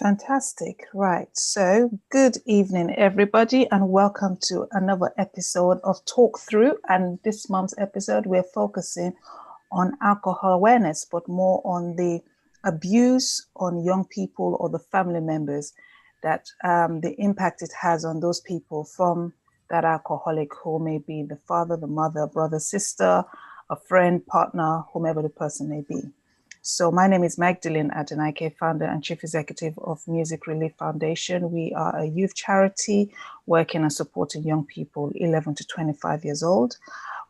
Fantastic. Right. So, good evening, everybody, and welcome to another episode of Talk Through. And this month's episode, we're focusing on alcohol awareness, but more on the abuse on young people or the family members that the impact it has on those people from that alcoholic who may be the father, the mother, brother, sister, a friend, partner, whomever the person may be. So my name is Magdalene Adenike, founder and chief executive of Music Relief Foundation. We are a youth charity working and supporting young people 11 to 25 years old.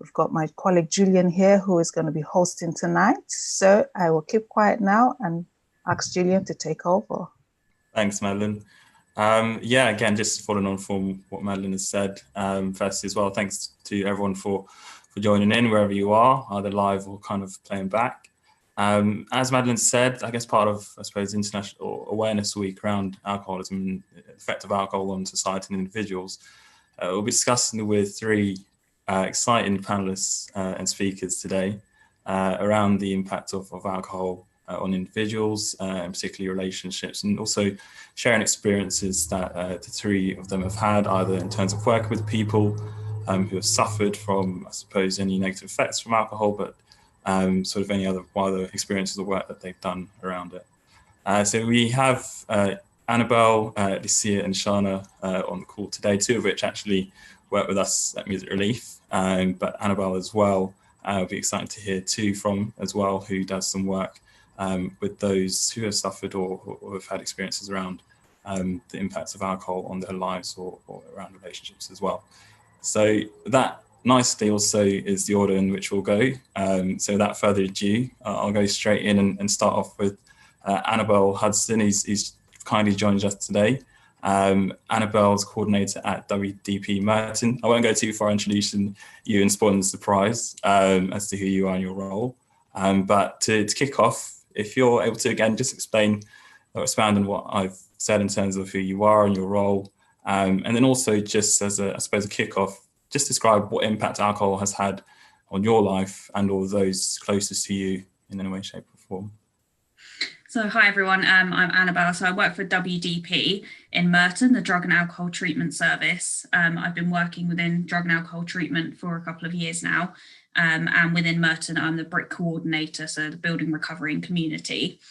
We've got my colleague Julian here who is going to be hosting tonight. So I will keep quiet now and ask Julian to take over. Thanks, Madeline. Again, just following on from what Madeline has said, first as well, thanks to everyone for joining in wherever you are, either live or kind of playing back. As Madeline said, I guess part of, International Awareness Week around alcoholism and the effect of alcohol on society and individuals, we'll be discussing with three exciting panelists and speakers today around the impact of alcohol on individuals, and particularly relationships, and also sharing experiences that the three of them have had, either in terms of working with people who have suffered from, any negative effects from alcohol, but sort of any other wider experiences of work that they've done around it. So we have Annabelle, Lucia and Shannon on the call today, two of which actually work with us at Music Relief, but Annabelle as well, will be excited to hear too from as well, who does some work with those who have suffered or have had experiences around the impacts of alcohol on their lives or around relationships as well. So that nicely also is the order in which we'll go. So without further ado, I'll go straight in and start off with Annabelle Hudson, who's kindly joined us today. Annabelle's coordinator at WDP Merton. I won't go too far introducing you and spoiling the surprise as to who you are in your role. But to kick off, if you're able to, again, just explain or expand on what I've said in terms of who you are and your role. And then also just as a kickoff, just describe what impact alcohol has had on your life and all those closest to you in any way, shape or form. So hi everyone, I'm Annabelle. So I work for WDP in Merton, the Drug and Alcohol Treatment Service. I've been working within drug and alcohol treatment for a couple of years now. And within Merton, I'm the BRIC coordinator, so the Building Recovery and Community.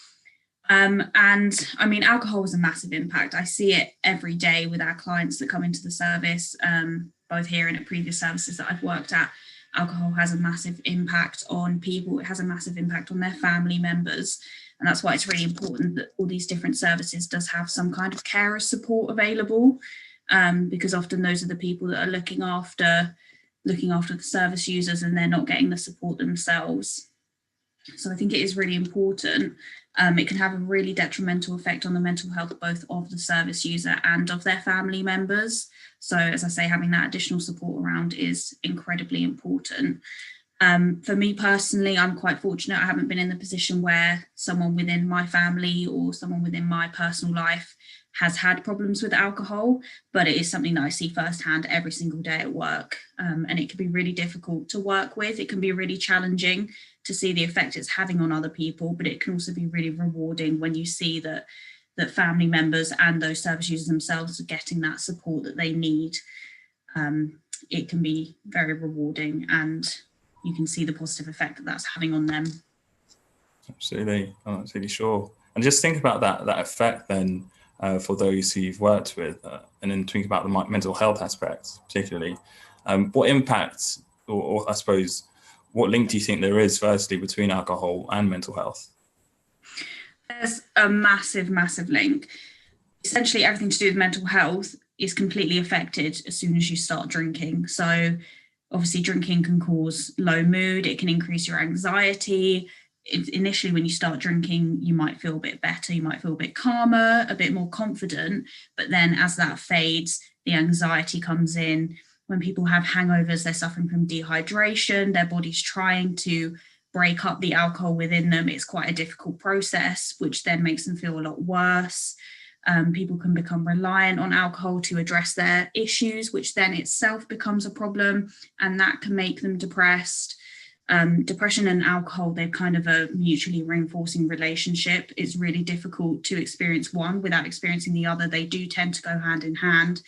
Alcohol has a massive impact. I see it every day with our clients that come into the service, both here and at previous services that I've worked at. Alcohol has a massive impact on people. It has a massive impact on their family members. And that's why it's really important that all these different services does have some kind of carer support available, because often those are the people that are looking after the service users and they're not getting the support themselves. So I think it is really important. It can have a really detrimental effect on the mental health both of the service user and of their family members. So as I say, having that additional support around is incredibly important. For me personally, I'm quite fortunate. I haven't been in the position where someone within my family or someone within my personal life has had problems with alcohol, but it is something that I see firsthand every single day at work. And it can be really difficult to work with. It can be really challenging to see the effect it's having on other people, but it can also be really rewarding when you see that family members and those service users themselves are getting that support that they need. It can be very rewarding and you can see the positive effect that that's having on them. Absolutely, I'm absolutely sure. And just think about that effect then for those who you've worked with, and then think about the mental health aspects particularly. What impact, or I suppose, what link do you think there is firstly between alcohol and mental health? There's a massive, massive link. Essentially everything to do with mental health is completely affected as soon as you start drinking. So obviously drinking can cause low mood, it can increase your anxiety. Initially when you start drinking, you might feel a bit better, you might feel a bit calmer, a bit more confident, but then as that fades, the anxiety comes in. When people have hangovers, they're suffering from dehydration, their body's trying to break up the alcohol within them. It's quite a difficult process, which then makes them feel a lot worse. People can become reliant on alcohol to address their issues, which then itself becomes a problem, and that can make them depressed. Depression and alcohol, they're kind of a mutually reinforcing relationship. It's really difficult to experience one without experiencing the other. They do tend to go hand in hand.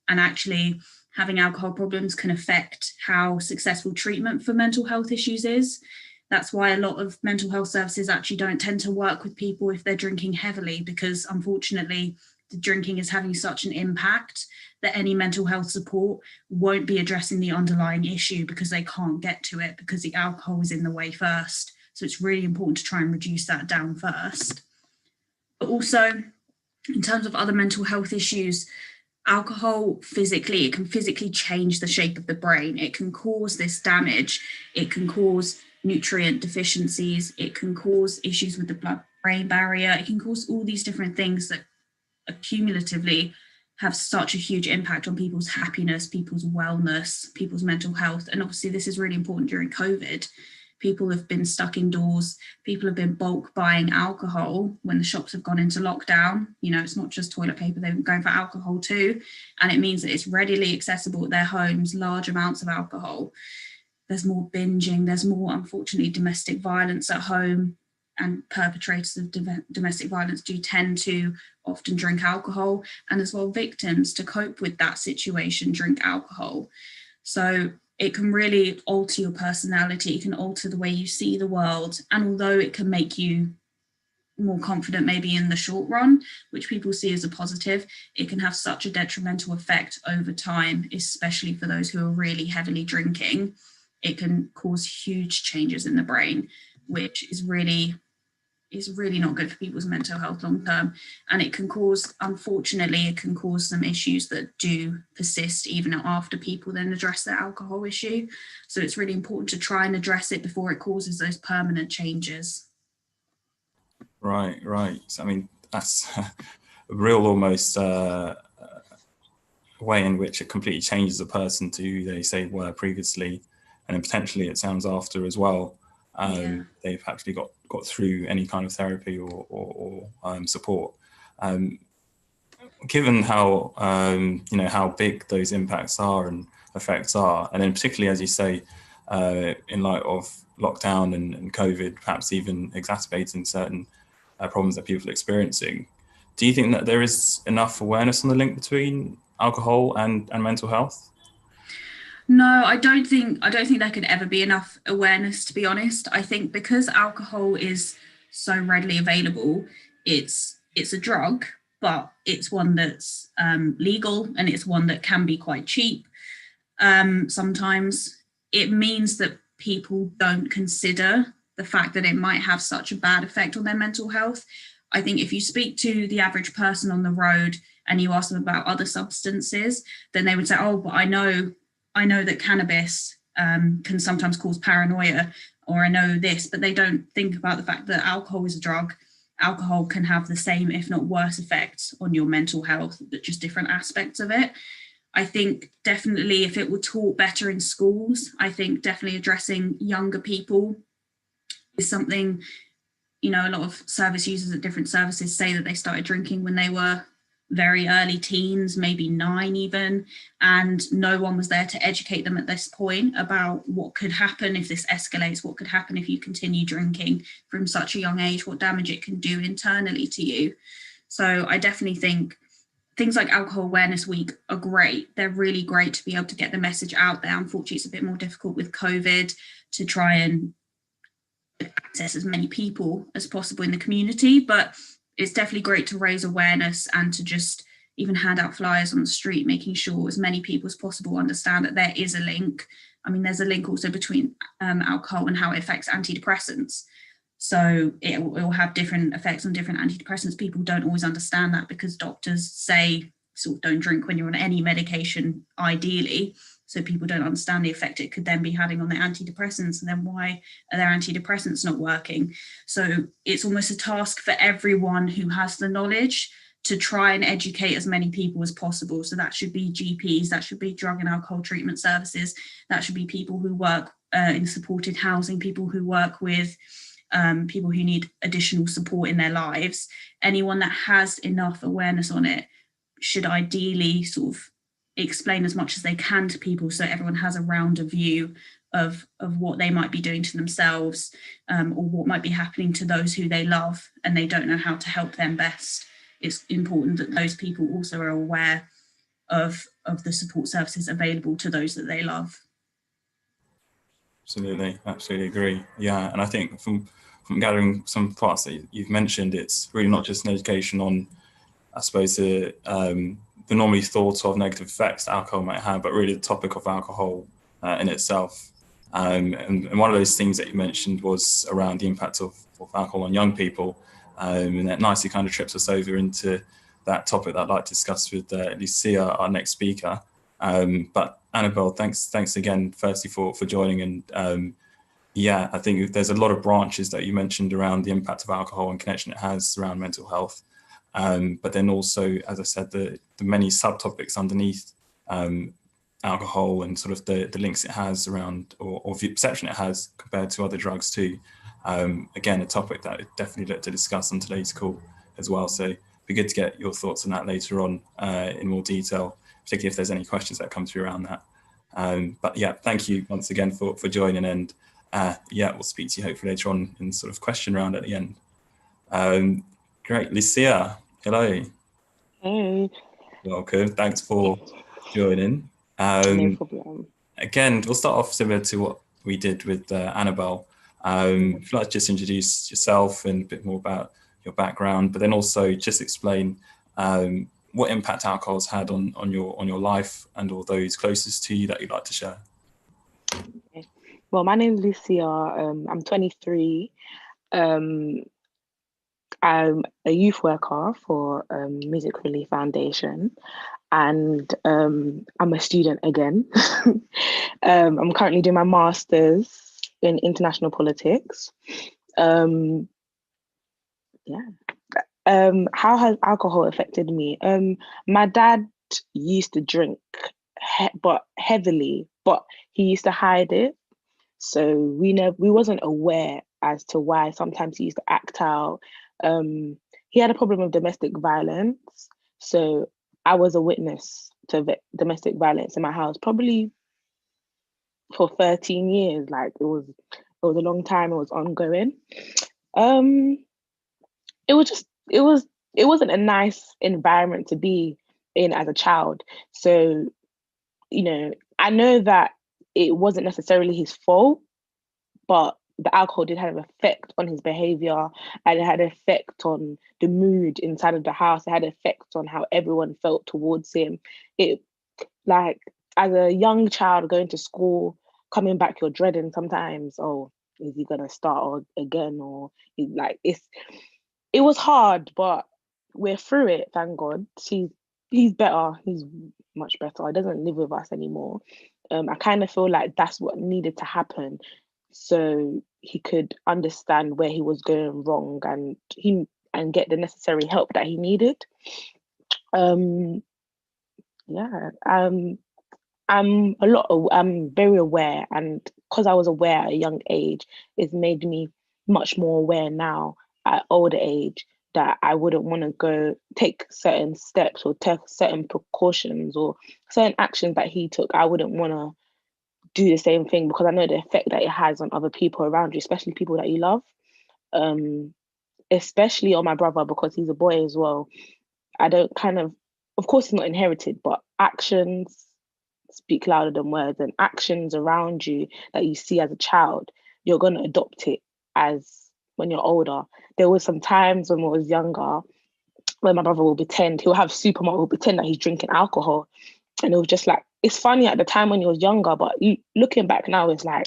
And actually, having alcohol problems can affect how successful treatment for mental health issues is. That's why a lot of mental health services actually don't tend to work with people if they're drinking heavily, because unfortunately, the drinking is having such an impact that any mental health support won't be addressing the underlying issue because they can't get to it because the alcohol is in the way first. So it's really important to try and reduce that down first. But also, in terms of other mental health issues, alcohol physically, it can physically change the shape of the brain. It can cause this damage. It can cause nutrient deficiencies. It can cause issues with the blood-brain barrier. It can cause all these different things that accumulatively have such a huge impact on people's happiness, people's wellness, people's mental health. And obviously this is really important during COVID. People have been stuck indoors. People have been bulk buying alcohol when the shops have gone into lockdown. You know, it's not just toilet paper, they've been going for alcohol too. And it means that it's readily accessible at their homes, large amounts of alcohol. There's more binging, there's more, unfortunately, domestic violence at home, and perpetrators of domestic violence do tend to often drink alcohol, and as well victims, to cope with that situation, drink alcohol. So it can really alter your personality, it can alter the way you see the world, and although it can make you more confident maybe in the short run, which people see as a positive, it can have such a detrimental effect over time, especially for those who are really heavily drinking. It can cause huge changes in the brain, which is really not good for people's mental health long term. And it can cause, unfortunately, it can cause some issues that do persist even after people then address their alcohol issue. So it's really important to try and address it before it causes those permanent changes. Right. So, I mean, that's a real almost way in which it completely changes a person to who they say were previously, and then potentially it sounds after as well. They've actually got through any kind of therapy or support. Given how how big those impacts are and effects are, and then particularly, as you say, in light of lockdown and COVID, perhaps even exacerbating certain problems that people are experiencing, do you think that there is enough awareness on the link between alcohol and mental health? No, I don't think there could ever be enough awareness, to be honest. I think because alcohol is so readily available, it's a drug, but it's one that's legal, and it's one that can be quite cheap. Sometimes it means that people don't consider the fact that it might have such a bad effect on their mental health. I think if you speak to the average person on the road and you ask them about other substances, then they would say, oh, but I know that cannabis can sometimes cause paranoia, or I know this, but they don't think about the fact that alcohol is a drug. Alcohol can have the same, if not worse, effects on your mental health, but just different aspects of it. I think definitely if it were taught better in schools, I think definitely addressing younger people is something, a lot of service users at different services say that they started drinking when they were very early teens, maybe 9 even, and no one was there to educate them at this point about what could happen if this escalates, what could happen if you continue drinking from such a young age, what damage it can do internally to you. So I definitely think things like Alcohol Awareness Week are great. They're really great to be able to get the message out there. Unfortunately, it's a bit more difficult with COVID to try and access as many people as possible in the community, but it's definitely great to raise awareness and to just even hand out flyers on the street, making sure as many people as possible understand that there is a link. I mean, there's a link also between alcohol and how it affects antidepressants. So it will have different effects on different antidepressants. People don't always understand that because doctors say sort of don't drink when you're on any medication, ideally. So people don't understand the effect it could then be having on their antidepressants, and then why are their antidepressants not working? So it's almost a task for everyone who has the knowledge to try and educate as many people as possible. So that should be GPs, that should be drug and alcohol treatment services, that should be people who work in supported housing, people who work with people who need additional support in their lives. Anyone that has enough awareness on it should ideally sort of explain as much as they can to people so everyone has a rounder view of what they might be doing to themselves, or what might be happening to those who they love, and they don't know how to help them best. It's important that those people also are aware of the support services available to those that they love. Absolutely agree. Yeah, and I think from gathering some parts that you've mentioned, it's really not just an education on, I suppose, the normally thought of negative effects that alcohol might have, but really the topic of alcohol in itself. And one of those things that you mentioned was around the impact of alcohol on young people, and that nicely kind of trips us over into that topic that I'd like to discuss with Lucia, our next speaker. But Annabelle, thanks again, firstly, for joining. And yeah, I think there's a lot of branches that you mentioned around the impact of alcohol and connection it has around mental health. But then also, as I said, the many subtopics underneath alcohol and sort of the links it has around, or the perception it has compared to other drugs too. Again, a topic that I definitely look to discuss on today's call as well. So it'd be good to get your thoughts on that later on in more detail, particularly if there's any questions that come through around that. But yeah, thank you once again for joining, and yeah, we'll speak to you hopefully later on in sort of question round at the end. Great, Lucia, hello. Hey. Welcome, thanks for joining. No problem. Again, we'll start off similar to what we did with Annabelle. If you'd like to just introduce yourself and a bit more about your background, but then also just explain what impact alcohol has had on your life and all those closest to you that you'd like to share. Okay. Well, my name's Lucia. I'm 23. I'm a youth worker for Music Relief Foundation, and I'm a student again. I'm currently doing my master's in international politics. Yeah. How has alcohol affected me? My dad used to drink, but heavily, but he used to hide it. So we wasn't aware as to why. Sometimes he used to act out. He had a problem with domestic violence. So I was a witness to domestic violence in my house, probably for 13 years. Like it was a long time. It was ongoing. It wasn't a nice environment to be in as a child. So, I know that it wasn't necessarily his fault, but the alcohol did have an effect on his behavior, and it had an effect on the mood inside of the house. It had an effect on how everyone felt towards him. It, like, as a young child going to school, coming back, you're dreading sometimes, oh, is he gonna start again? Or it was hard, but we're through it, thank God. He's better. He's much better. He doesn't live with us anymore. I kind of feel like that's what needed to happen, so he could understand where he was going wrong and get the necessary help that he needed. Yeah. I'm very aware, and because I was aware at a young age, it's made me much more aware now at older age that I wouldn't want to take certain steps or take certain precautions or certain actions that he took. I wouldn't want to do the same thing, because I know the effect that it has on other people around you, especially people that you love. Especially on my brother, because he's a boy as well. I don't of course it's not inherited, but actions speak louder than words, and actions around you that you see as a child, you're going to adopt it as when you're older. There was some times when I was younger when my brother he'll have supermarket, will pretend that he's drinking alcohol. And it was just like, it's funny at the time when he was younger, but looking back now, it's like,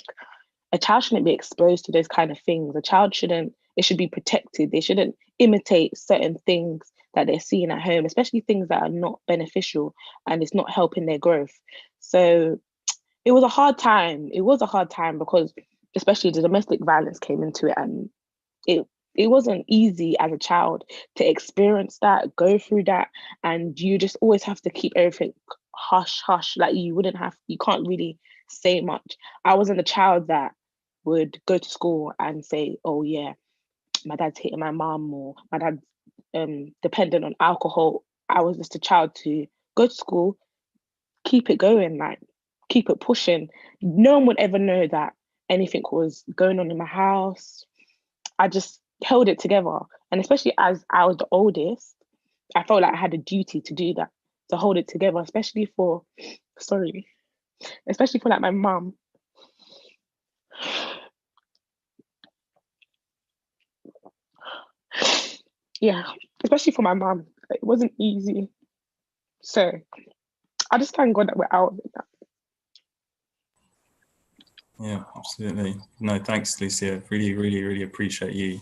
a child shouldn't be exposed to those kind of things. It should be protected. They shouldn't imitate certain things that they're seeing at home, especially things that are not beneficial and it's not helping their growth. So it was a hard time. It was a hard time because especially the domestic violence came into it, and it wasn't easy as a child to experience that, go through that, and you just always have to keep everything hush, hush. Like you can't really say much. I wasn't a child that would go to school and say, oh yeah, my dad's hitting my mum, or my dad's dependent on alcohol. I was just a child to go to school, keep it going, like keep it pushing. No one would ever know that anything was going on in my house. I just held it together. And especially as I was the oldest, I felt like I had a duty to do that, to hold it together, especially for like my mum. Yeah, especially for my mum. It wasn't easy. So I just thank God that we're out of it now. Yeah, absolutely. No, thanks, Lucia. Really, really, really appreciate you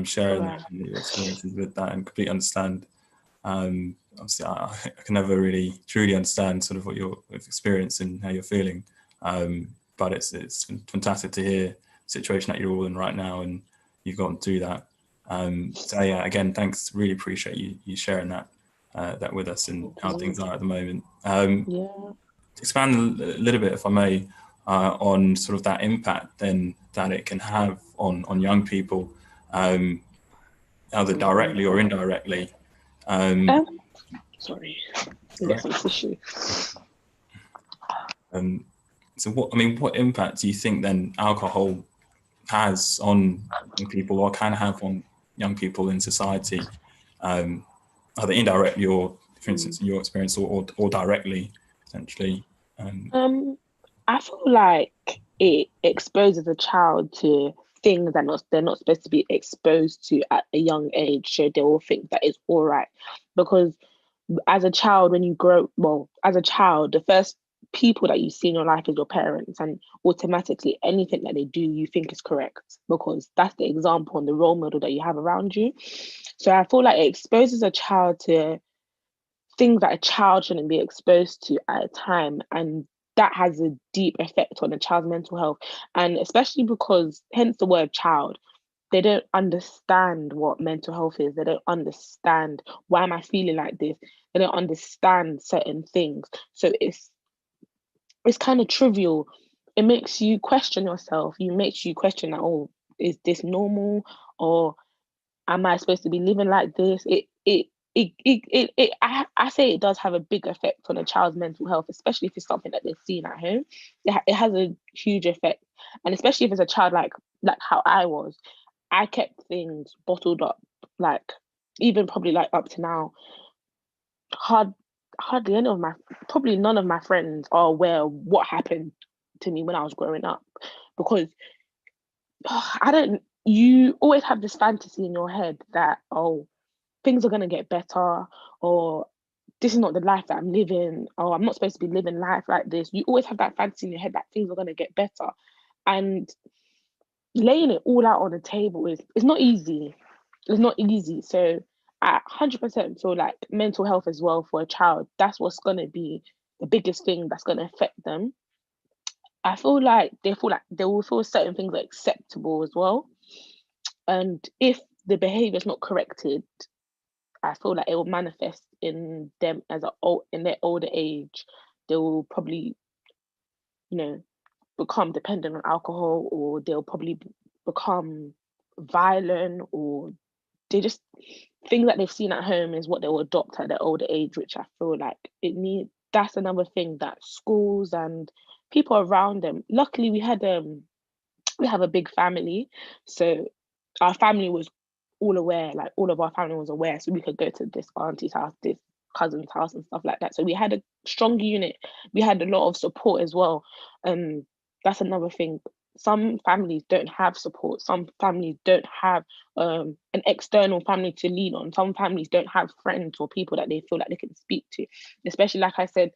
sharing your experiences with that, and completely understand. Obviously, I can never really truly understand sort of what you're experiencing and how you're feeling. But it's fantastic to hear the situation that you're all in right now, and you've gone through that. So yeah, again, thanks. Really appreciate you sharing that with us and how things are at the moment. Expand a little bit, if I may, on sort of that impact then that it can have on young people, either directly or indirectly. Sorry, get some tissue. So what impact do you think then alcohol has on people, or can have on young people in society, either indirectly or, for instance, in your experience, or directly, essentially? I feel like it exposes a child to things that they're not supposed to be exposed to at a young age, so they will think that it's all right. Because as a child, the first people that you see in your life is your parents, and automatically anything that they do you think is correct, because that's the example and the role model that you have around you. So I feel like it exposes a child to things that a child shouldn't be exposed to at a time, and that has a deep effect on a child's mental health. And especially because, hence the word child, they don't understand what mental health is. They don't understand, why am I feeling like this? They don't understand certain things. So it's kind of trivial. It makes you question yourself. It makes you question that, oh, is this normal? Or am I supposed to be living like this? I say it does have a big effect on a child's mental health, especially if it's something that they're seeing at home. It has a huge effect. And especially if it's a child like how I was. I kept things bottled up, like even probably like up to now. Hardly probably none of my friends are aware of what happened to me when I was growing up, because you always have this fantasy in your head that, oh, things are going to get better, or this is not the life that I'm living, or I'm not supposed to be living life like this. You always have that fantasy in your head that things are going to get better. And laying it all out on the table is not easy. It's not easy. So I 100% feel like mental health as well for a child, that's what's going to be the biggest thing that's going to affect them. I feel like they will feel certain things are acceptable as well. And if the behavior is not corrected, I feel like it will manifest in them in their older age. They will probably, become dependent on alcohol, or they'll probably become violent, or they just, things that they've seen at home is what they'll adopt at their older age, which I feel like that's another thing that schools and people around them. Luckily, we have a big family, so our family was all aware, like all of our family was aware, so we could go to this auntie's house, this cousin's house and stuff like that. So we had a strong unit. We had a lot of support as well. That's another thing. Some families don't have support. Some families don't have an external family to lean on. Some families don't have friends or people that they feel like they can speak to. Especially, like I said,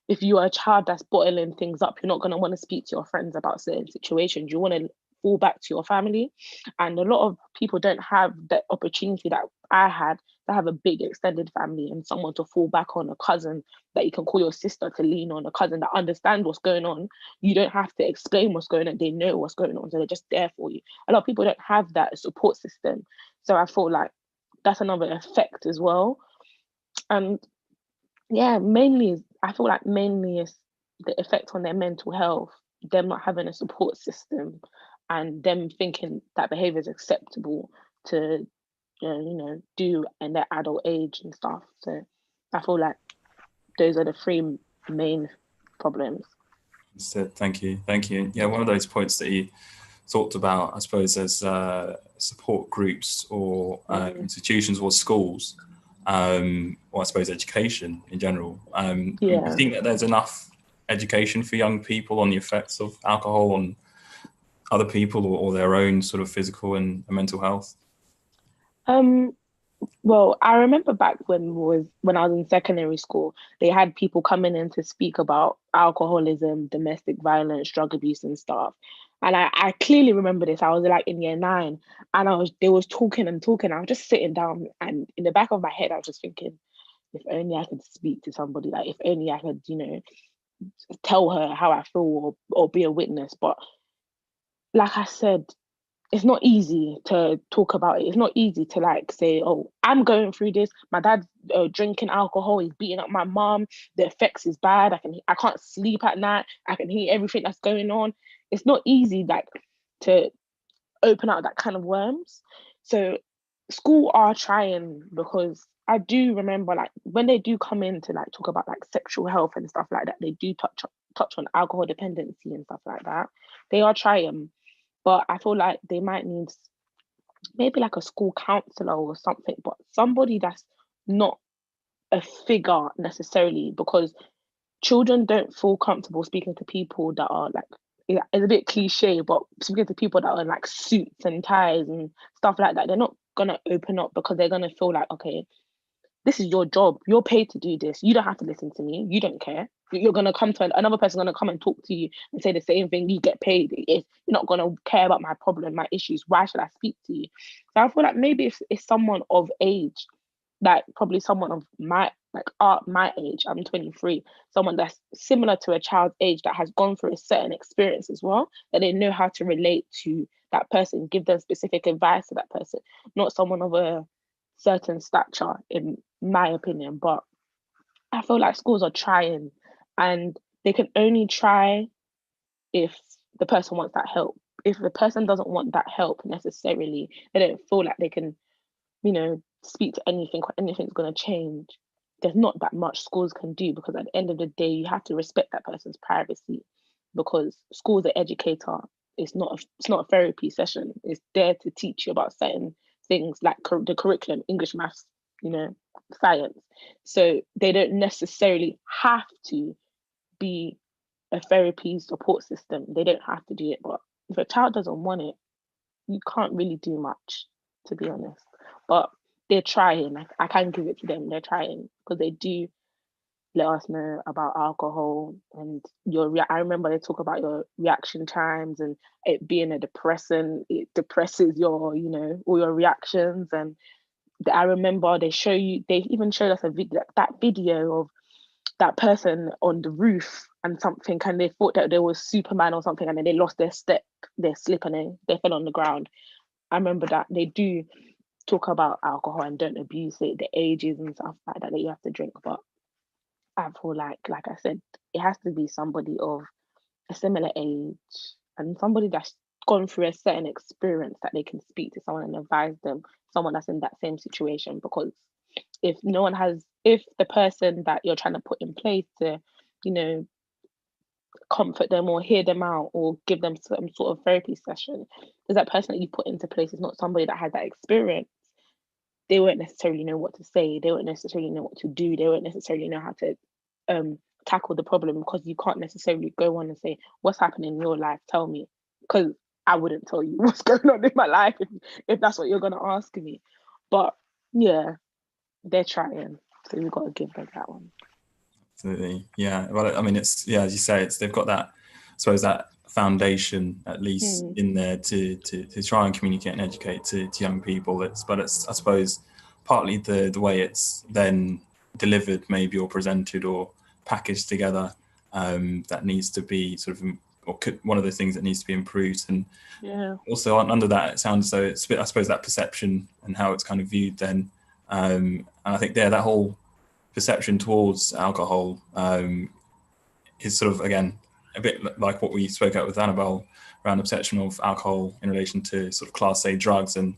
if you are a child that's bottling things up, you're not going to want to speak to your friends about certain situations. You want to fall back to your family. And a lot of people don't have the opportunity that I had, to have a big extended family and someone to fall back on, a cousin that you can call your sister to lean on, a cousin that understands what's going on. You don't have to explain what's going on. They know what's going on. So they're just there for you. A lot of people don't have that support system. So I feel like that's another effect as well. And yeah, I feel like mainly is the effect on their mental health, them not having a support system, and them thinking that behavior is acceptable to do in their adult age and stuff. So I feel like those are the three main problems. So thank you. Yeah, one of those points that you talked about, I suppose, as support groups or institutions or schools, or I suppose education in general. Do you think that there's enough education for young people on the effects of alcohol on other people or their own sort of physical and mental health? Well, I remember back when I was in secondary school, they had people coming in to speak about alcoholism, domestic violence, drug abuse and stuff. And I clearly remember this. I was like in year 9 and they was talking and talking. I was just sitting down and in the back of my head, I was just thinking, if only I could speak to somebody, like if only I could, tell her how I feel or be a witness. But like I said, it's not easy to talk about it. It's not easy to like say, oh, I'm going through this. My dad's drinking alcohol. He's beating up my mom. The effects is bad. I can't sleep at night. I can hear everything that's going on. It's not easy like to open out that kind of worms. So school are trying, because I do remember like when they do come in to like talk about like sexual health and stuff like that, they do touch on alcohol dependency and stuff like that. They are trying. But I feel like they might need maybe like a school counselor or something, but somebody that's not a figure necessarily, because children don't feel comfortable speaking to people that are like, it's a bit cliche, but speaking to people that are in like suits and ties and stuff like that, they're not gonna open up because they're gonna feel like, okay, this is your job. You're paid to do this. You don't have to listen to me. You don't care. You're going to come to another person, going to come and talk to you and say the same thing. You get paid. You're not going to care about my problem, my issues. Why should I speak to you? So I feel like maybe if it's someone of age, like probably someone of my age, I'm 23, someone that's similar to a child's age that has gone through a certain experience as well, that they know how to relate to that person, give them specific advice to that person, not someone of a certain stature, in my opinion. But I feel like schools are trying, and they can only try if the person wants that help. If the person doesn't want that help necessarily, they don't feel like they can, speak to anything or anything's going to change. There's not that much schools can do, because at the end of the day, you have to respect that person's privacy, because school's an educator. It's not a therapy session. It's there to teach you about certain things like the curriculum, English, maths, science. So they don't necessarily have to be a therapy support system. They don't have to do it. But if a child doesn't want it, you can't really do much, to be honest. But they're trying. I can give it to them. They're trying, because they do let us know about alcohol and I remember they talk about your reaction times and it being a depressant. It depresses your, all your reactions. And I remember they even showed us that video of that person on the roof and something, and they thought that there was Superman or something, and then they lost their slip, and they fell on the ground. I remember that they do talk about alcohol and don't abuse it, the ages and stuff like that you have to drink. But I feel like I said, it has to be somebody of a similar age and somebody that's gone through a certain experience that they can speak to someone and advise them, someone that's in that same situation. Because if the person that you're trying to put in place to, comfort them or hear them out or give them some sort of therapy session, is that person that you put into place is not somebody that has that experience, they won't necessarily know what to say. They won't necessarily know what to do. They won't necessarily know how to tackle the problem, because you can't necessarily go on and say, what's happening in your life? Tell me. Because I wouldn't tell you what's going on in my life if that's what you're going to ask me. But yeah, they're trying. So we've got to give them that one. Absolutely. Yeah. Well, I mean, as you say, they've got that, I suppose, that foundation at least in there to try and communicate and educate to young people. But it's I suppose partly the way it's then delivered maybe, or presented or packaged together, that needs to be sort of, one of the things that needs to be improved. And also under that, it sounds so it's a bit, I suppose, that perception and how it's kind of viewed then, and I think that whole perception towards alcohol is sort of, again, a bit like what we spoke about with Annabelle around the perception of alcohol in relation to sort of Class A drugs. And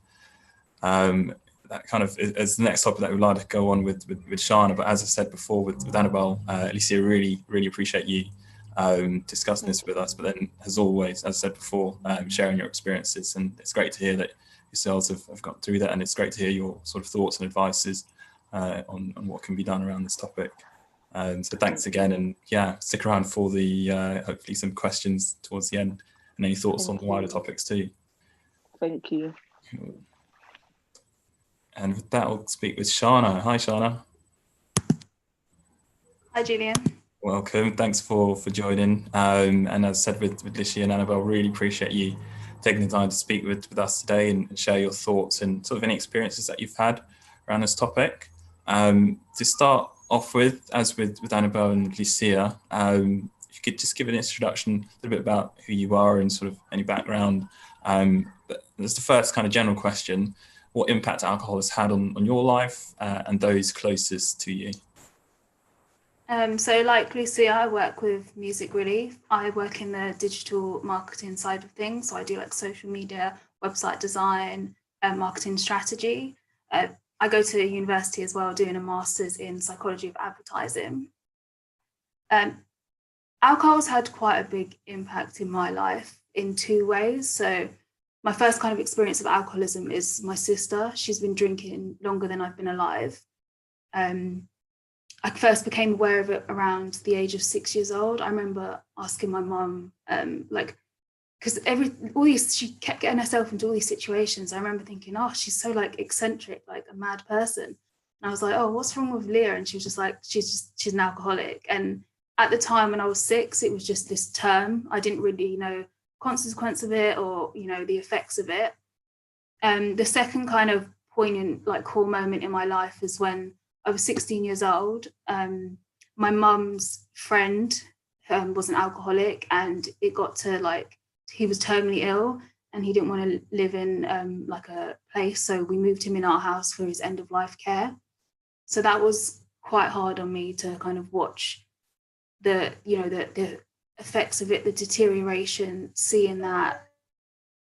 that kind of is the next topic that we'd like to go on with Shannon. But as I said before with Annabelle, Alicia, really, really appreciate you discussing this with us, but then as always, as I said before, sharing your experiences. And it's great to hear that yourselves have got through that, and it's great to hear your sort of thoughts and advices on what can be done around this topic. So thanks again, and yeah, stick around for the hopefully some questions towards the end and any thoughts on the wider topics too. Thank you. And with that, I'll speak with Shana. Hi, Shana. Hi, Julian. Welcome. Thanks for joining. And as I said with Lishi and Annabelle, really appreciate you taking the time to speak with us today and share your thoughts and sort of any experiences that you've had around this topic. To start off with, as with Annabelle and Lucia, if you could just give an introduction, a little bit about who you are and sort of any background. But that's the first kind of general question. What impact alcohol has had on your life and those closest to you? So like Lucia, I work with Music Relief. I work in the digital marketing side of things. So I do like social media, website design, marketing strategy. I go to university as well, doing a master's in psychology of advertising. Alcohol's had quite a big impact in my life in two ways. So my first kind of experience of alcoholism is my sister. She's been drinking longer than I've been alive. I first became aware of it around the age of 6 years old. I remember asking my mum, because she kept getting herself into all these situations. I remember thinking, oh, she's so like eccentric, like a mad person. And I was like, oh, what's wrong with Leah? And she was just like, she's an alcoholic. And at the time when I was 6, it was just this term. I didn't really know consequence of it or, the effects of it. The second kind of poignant, like core moment in my life is when I was 16 years old. My mum's friend was an alcoholic, and it got to he was terminally ill and he didn't want to live in like a place. So we moved him in our house for his end of life care. So that was quite hard on me to kind of watch the effects of it, the deterioration, seeing that,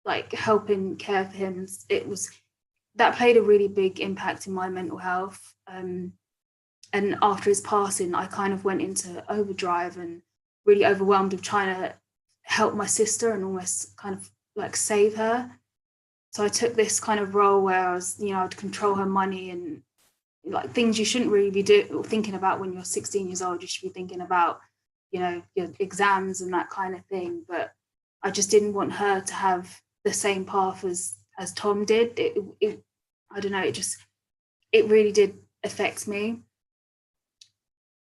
like helping care for him. That played a really big impact in my mental health. And after his passing, I kind of went into overdrive and really overwhelmed with trying to help my sister and almost kind of like save her. So I took this kind of role where I was, I'd control her money and like things you shouldn't really be thinking about when you're 16 years old. You should be thinking about, your exams and that kind of thing. But I just didn't want her to have the same path as Tom did. I don't know, it really did affect me.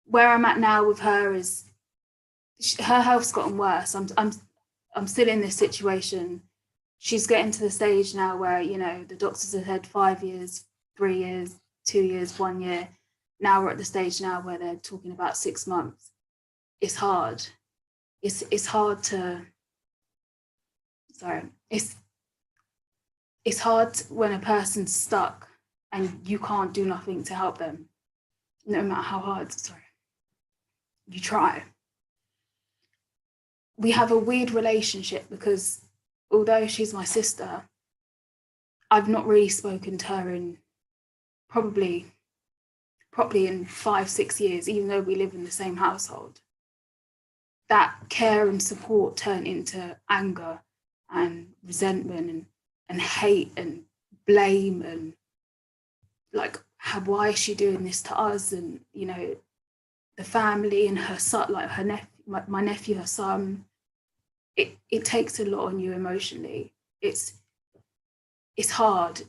Where I'm at now with her is her health's gotten worse. I'm still in this situation. She's getting to the stage now where, the doctors have had 5 years, 3 years, 2 years, 1 year. Now we're at the stage now where they're talking about 6 months. It's hard. It's hard to, it's hard when a person's stuck and you can't do nothing to help them, no matter how hard, you try. We have a weird relationship because although she's my sister, I've not really spoken to her in probably in 5-6 years, even though we live in the same household. That care and support turned into anger and resentment and hate and blame and like, why is she doing this to us? And, the family and her son, like her nephew, my nephew, her son, it takes a lot on you emotionally. It's hard.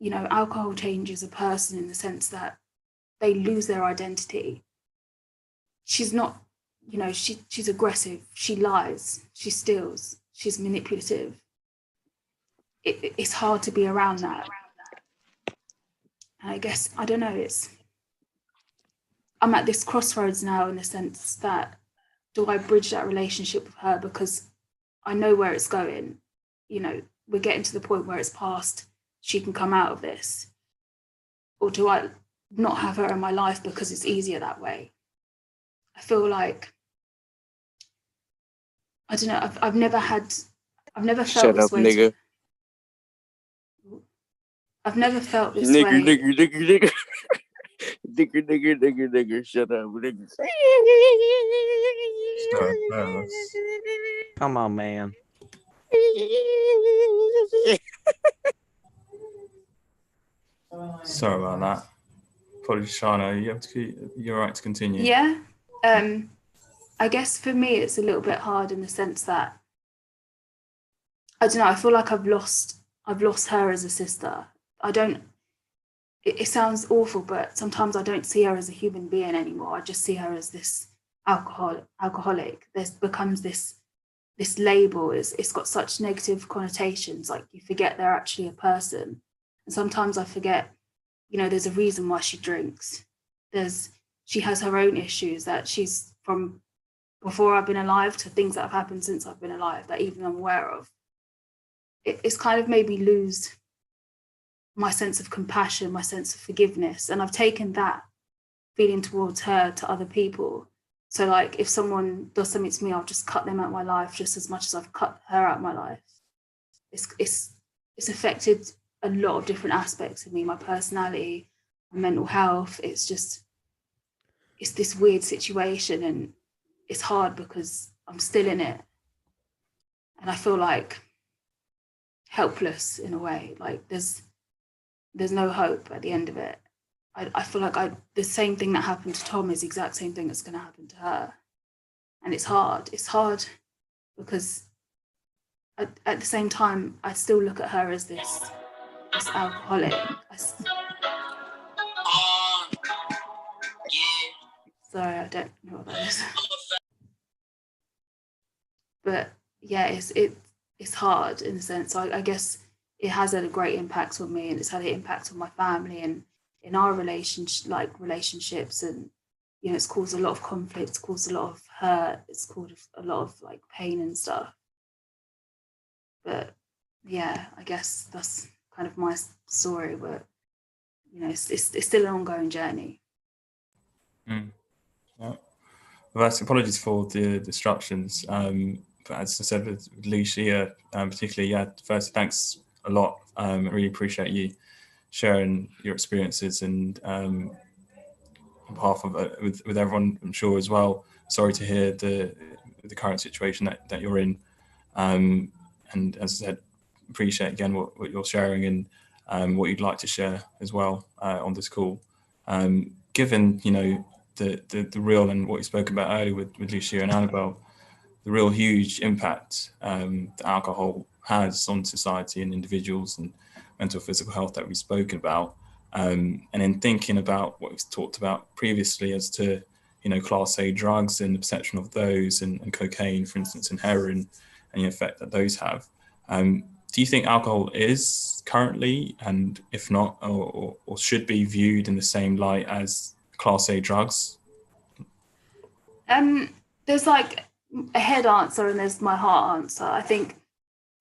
Alcohol changes a person in the sense that they lose their identity. She's not, she's aggressive, she lies, she steals, she's manipulative. It's hard to be around that. And I guess, I don't know, I'm at this crossroads now in the sense that, do I bridge that relationship with her because I know where it's going? We're getting to the point where it's past, she can come out of this. Or do I not have her in my life because it's easier that way? I feel like, I don't know, I've never felt Shut this up, way. nigga. I've never felt this Nigger, way. nigger, nigger, nigger. Nigger, nigger, nigger, nigger. Shut up, nigger. Come on, man. Sorry about that. Apologies, Shana. You're right to continue. Yeah. I guess for me, it's a little bit hard in the sense that, I don't know, I feel like I've lost her as a sister. It sounds awful, but sometimes I don't see her as a human being anymore. I just see her as this alcoholic. There's becomes this label. It's got such negative connotations. Like, you forget they're actually a person. And sometimes I forget, there's a reason why she drinks. She has her own issues that she's from before I've been alive to things that have happened since I've been alive that even I'm aware of. It's kind of made me lose my sense of compassion, my sense of forgiveness. And I've taken that feeling towards her to other people. So like, if someone does something to me, I'll just cut them out of my life just as much as I've cut her out of my life. It's affected a lot of different aspects of me, my personality, my mental health. It's this weird situation, and it's hard because I'm still in it. And I feel like helpless in a way, like there's no hope at the end of it. I feel like the same thing that happened to Tom is the exact same thing that's going to happen to her. And it's hard because at the same time, I still look at her as this alcoholic. Sorry, I don't know what that is. But yeah, it's hard in a sense. So I guess it has had a great impact on me, and it's had an impact on my family and in our relationships, and it's caused a lot of conflict, it's caused a lot of hurt, it's caused a lot of like pain and stuff. But yeah, I guess that's kind of my story, but it's still an ongoing journey. Yeah. Well, apologies for the disruptions. But as I said with Lucia, particularly, first, thanks a lot. I really appreciate you sharing your experiences, and on behalf of with everyone, I'm sure as well. Sorry to hear the current situation that you're in, and as I said, appreciate again what you're sharing and what you'd like to share as well on this call. Given the real, and what you spoke about earlier with Lucia and Annabelle, the real huge impact that alcohol has on society and individuals and mental physical health that we've spoken about. And in thinking about what we've talked about previously as to, Class A drugs and the perception of those, and cocaine, for instance, and heroin, and the effect that those have. Do you think alcohol is currently, and if not, or should be viewed in the same light as Class A drugs? There's like a head answer and there's my heart answer. I think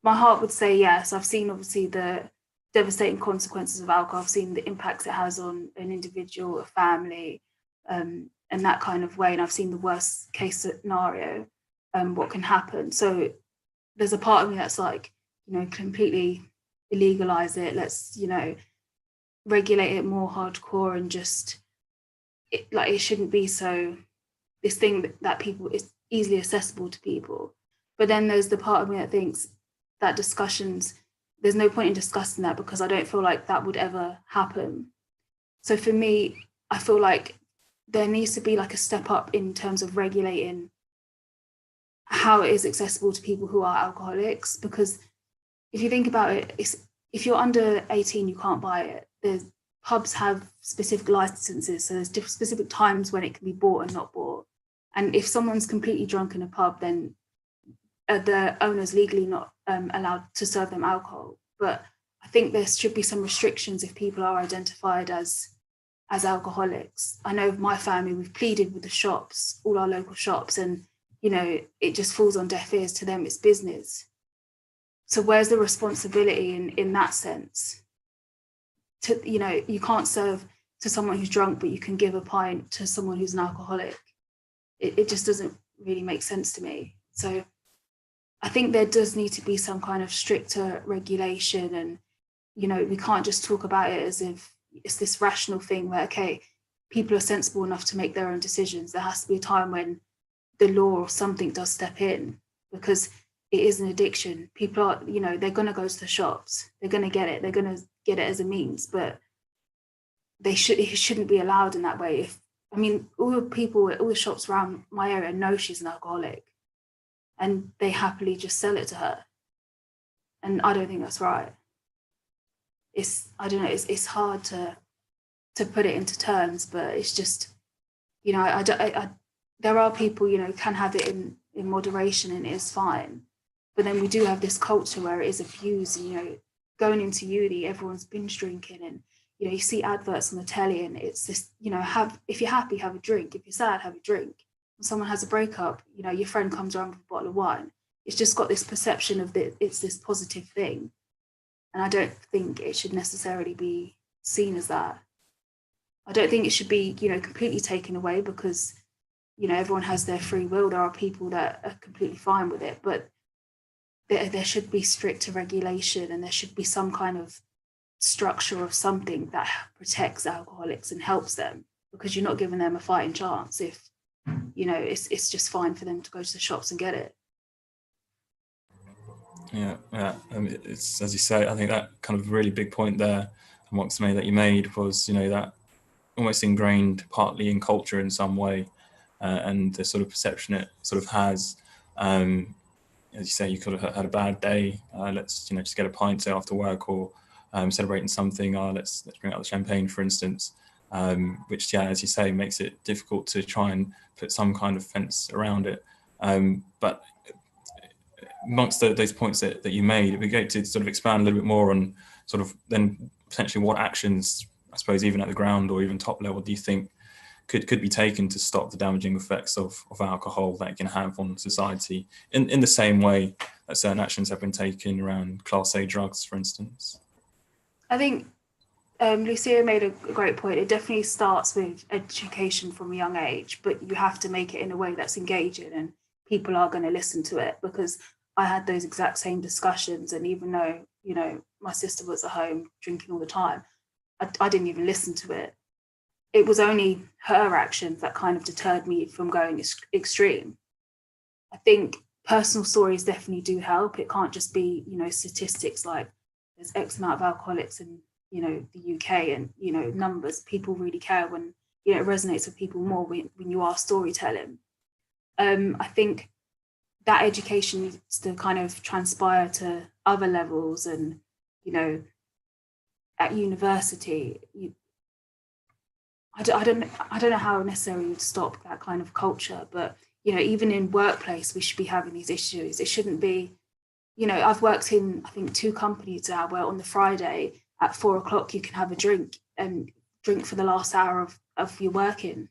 my heart would say yes. I've seen obviously the devastating consequences of alcohol. I've seen the impacts it has on an individual, a family, and that kind of way. And I've seen the worst case scenario, what can happen. So there's a part of me that's like, completely illegalize it. Let's, regulate it more hardcore, and just it shouldn't be so this thing that people is easily accessible to people. But then there's the part of me that thinks that there's no point in discussing that, because I don't feel like that would ever happen. So for me, I feel like there needs to be like a step up in terms of regulating how it is accessible to people who are alcoholics. Because if you think about it, if you're under 18, you can't buy it. The pubs have specific licenses, so there's specific times when it can be bought and not bought. And if someone's completely drunk in a pub, then the owner's legally not allowed to serve them alcohol. But I think there should be some restrictions if people are identified as alcoholics. I know my family, we've pleaded with the shops, all our local shops, and it just falls on deaf ears to them. It's business. So where's the responsibility in that sense? You can't serve to someone who's drunk, but you can give a pint to someone who's an alcoholic. It just doesn't really make sense to me. So I think there does need to be some kind of stricter regulation, and we can't just talk about it as if it's this rational thing where, okay, people are sensible enough to make their own decisions. There has to be a time when the law or something does step in, because it is an addiction. People are, you know, they're going to go to the shops, they're going to get it, they're going to get it as a means, but it shouldn't be allowed in that way. All the people at all the shops around my area know she's an alcoholic, and they happily just sell it to her. And I don't think that's right. I don't know, it's hard to put it into terms, but it's just, you know, there are people, you know, can have it in moderation and it is fine. But then we do have this culture where it is abused, and, you know, going into uni, everyone's binge drinking, and, you know, you see adverts on the telly, and it's this, you know, if you're happy, have a drink. If you're sad, have a drink. When someone has a breakup, you know, your friend comes around with a bottle of wine. It's just got this perception of that it's this positive thing. And I don't think it should necessarily be seen as that. I don't think it should be, you know, completely taken away, because, you know, everyone has their free will. There are people that are completely fine with it, but there should be stricter regulation, and there should be some kind of structure of something that protects alcoholics and helps them, because you're not giving them a fighting chance if, you know, it's just fine for them to go to the shops and get it. Yeah. It's, as you say, I think that kind of really big point there amongst many that you made was, you know, that almost ingrained partly in culture in some way, and the sort of perception it sort of has. As you say, you could have had a bad day. Let's, you know, just get a pint, say, after work, or celebrating something. Let's bring out the champagne, for instance. Which, yeah, as you say, makes it difficult to try and put some kind of fence around it. But amongst those points that you made, it'd be great to sort of expand a little bit more on sort of then potentially what actions, I suppose, even at the ground or even top level, do you think could be taken to stop the damaging effects of alcohol that it can have on society, in the same way that certain actions have been taken around Class A drugs, for instance? I think Lucia made a great point. It definitely starts with education from a young age, but you have to make it in a way that's engaging and people are going to listen to it, because I had those exact same discussions. And even though, you know, my sister was at home drinking all the time, I didn't even listen to it. It was only her actions that kind of deterred me from going extreme. I think personal stories definitely do help. It can't just be, you know, statistics like there's X amount of alcoholics in, you know, the UK, and, you know, numbers. People really care when, you know, it resonates with people more when you are storytelling. I think that education needs to kind of transpire to other levels, and, you know, at university, I don't know how necessarily you'd stop that kind of culture, but, you know, even in workplace, we should be having these issues. It shouldn't be, you know, I've worked in, I think, 2 companies now where on the Friday at 4 o'clock you can have a drink and drink for the last hour of your working.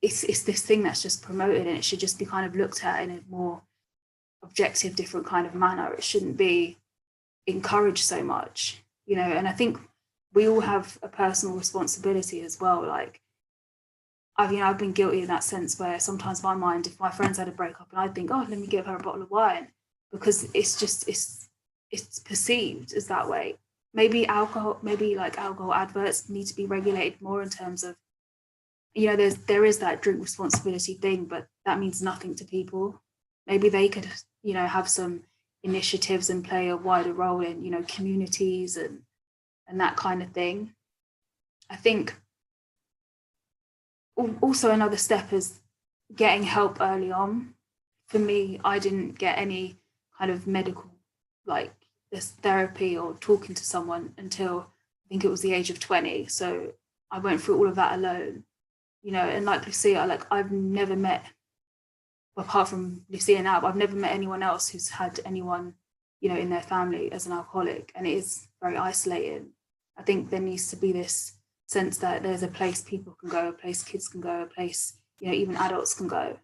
It's this thing that's just promoted, and it should just be kind of looked at in a more objective, different kind of manner. It shouldn't be encouraged so much, you know. And I think we all have a personal responsibility as well. Like, I've been guilty in that sense, where sometimes my mind, if my friends had a breakup and I'd think, oh, let me give her a bottle of wine, because it's perceived as that way. Maybe alcohol adverts need to be regulated more in terms of, you know, there is that drink responsibility thing, but that means nothing to people. Maybe they could, you know, have some initiatives and play a wider role in, you know, communities and that kind of thing. I think also another step is getting help early on. For me, I didn't get any kind of medical, like this therapy or talking to someone until I think it was the age of 20. So I went through all of that alone, you know. And like Lucia, like, I've never met, apart from Lucia now, I've never met anyone else who's had anyone, you know, in their family as an alcoholic, and it is very isolating. I think there needs to be this sense that there's a place people can go, a place kids can go, a place, you know, even adults can go.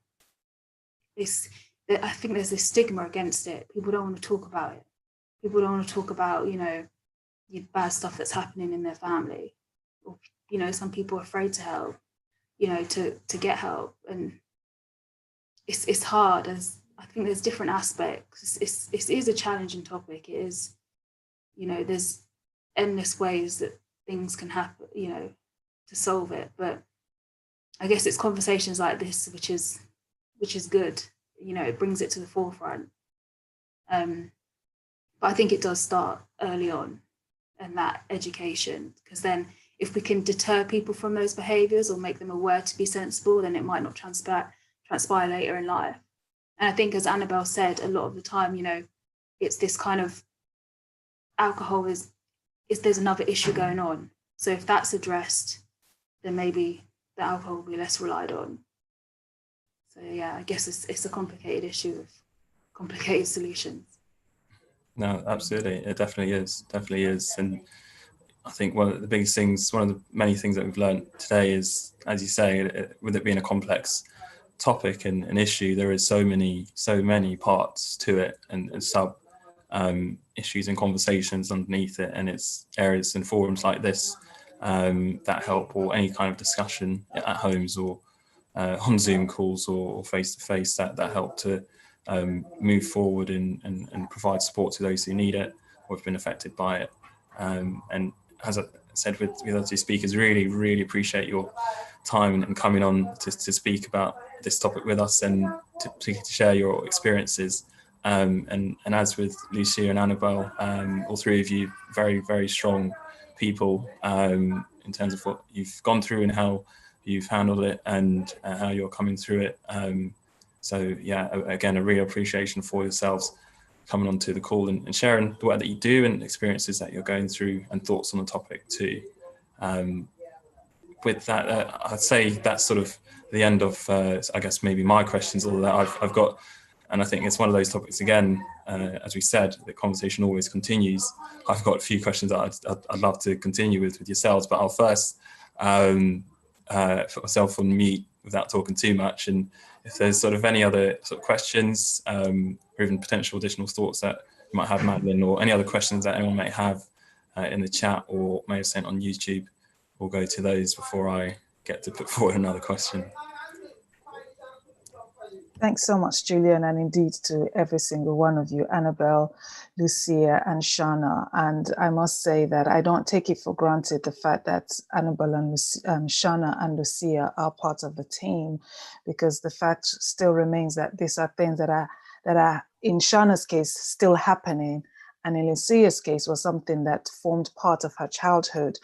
I think there's this stigma against it. People don't want to talk about it. People don't want to talk about, you know, the bad stuff that's happening in their family. Or, you know, some people are afraid to help, you know, to get help. And it's hard. I think there's different aspects. It is a challenging topic. It is, you know, there's endless ways that things can happen, you know, to solve it. But I guess it's conversations like this which is which is good. You know, it brings it to the forefront. But I think it does start early on, and that education, because then if we can deter people from those behaviours or make them aware to be sensible, then it might not transpire later in life. And I think, as Annabelle said, a lot of the time, you know, it's this kind of alcohol is there's another issue going on. So if that's addressed, then maybe the alcohol will be less relied on. So yeah, I guess it's a complicated issue with complicated solutions. No, absolutely. It definitely is. And I think one of the biggest things, one of the many things that we've learned today is, as you say, with it being a complex topic and an issue, there is so many parts to it and sub issues and conversations underneath it. And it's areas and forums like this that help, or any kind of discussion at homes or on Zoom calls or face-to-face that help to move forward and provide support to those who need it or have been affected by it. And as I said with other two speakers, really appreciate your time and coming on to speak about this topic with us and to share your experiences. And as with Lucia and Annabelle, all three of you, very strong people in terms of what you've gone through and how you've handled it and how you're coming through it. So yeah, again, a real appreciation for yourselves coming onto the call and sharing the work that you do and experiences that you're going through and thoughts on the topic too. With that, I'd say that's sort of the end of, I guess, maybe my questions, all that I've got. And I think it's one of those topics, again, as we said, the conversation always continues. I've got a few questions that I'd love to continue with yourselves, but I'll first put myself on mute without talking too much. And if there's sort of any other sort of questions or even potential additional thoughts that you might have, Madeline, or any other questions that anyone may have in the chat or may have sent on YouTube, we'll go to those before I get to put forward another question. Thanks so much, Julian, and indeed to every single one of you, Annabelle, Lucia, and Shanna. And I must say that I don't take it for granted the fact that Annabelle and Shanna and Lucia are part of the team, because the fact still remains that these are things that are in Shanna's case still happening, and in Lucia's case was something that formed part of her childhood.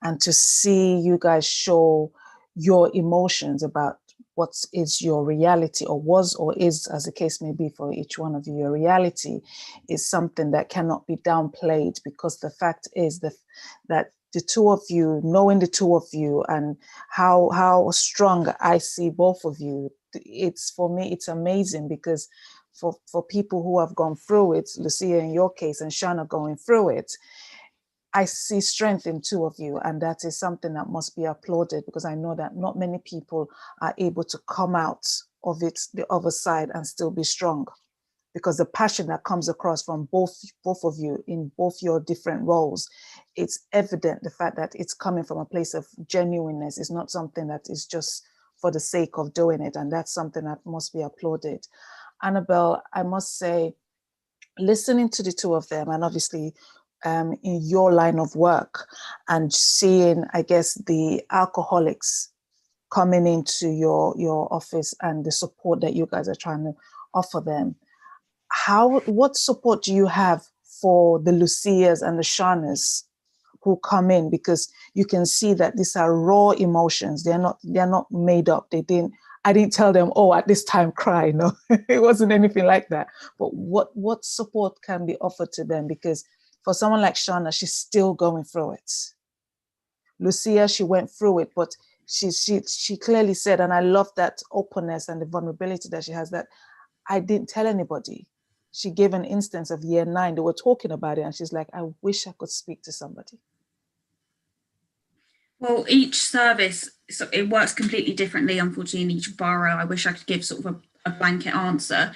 And to see you guys show your emotions about what is your reality, or was or is, as the case may be for each one of you, your reality is something that cannot be downplayed, because the fact is that the two of you, knowing the two of you and how strong I see both of you, it's, for me, it's amazing, because for people who have gone through it, Lucia in your case and Shanna going through it, I see strength in two of you, and that is something that must be applauded, because I know that not many people are able to come out of it, the other side, and still be strong, because the passion that comes across from both of you in both your different roles, it's evident, the fact that it's coming from a place of genuineness. It's not something that is just for the sake of doing it, and that's something that must be applauded. Annabelle, I must say, listening to the two of them, and obviously in your line of work, and seeing, I guess, the alcoholics coming into your office and the support that you guys are trying to offer them, what support do you have for the Lucias and the Shannas who come in? Because you can see that these are raw emotions. They're not made up. I didn't tell them, oh, at this time cry. No, it wasn't anything like that. But what support can be offered to them? Because for someone like Shanna, she's still going through it. Lucia, she went through it, but she clearly said, and I love that openness and the vulnerability that she has, that I didn't tell anybody. She gave an instance of year 9. They were talking about it, and she's like, I wish I could speak to somebody. Well, each service, so it works completely differently, unfortunately, in each borough. I wish I could give sort of a blanket answer,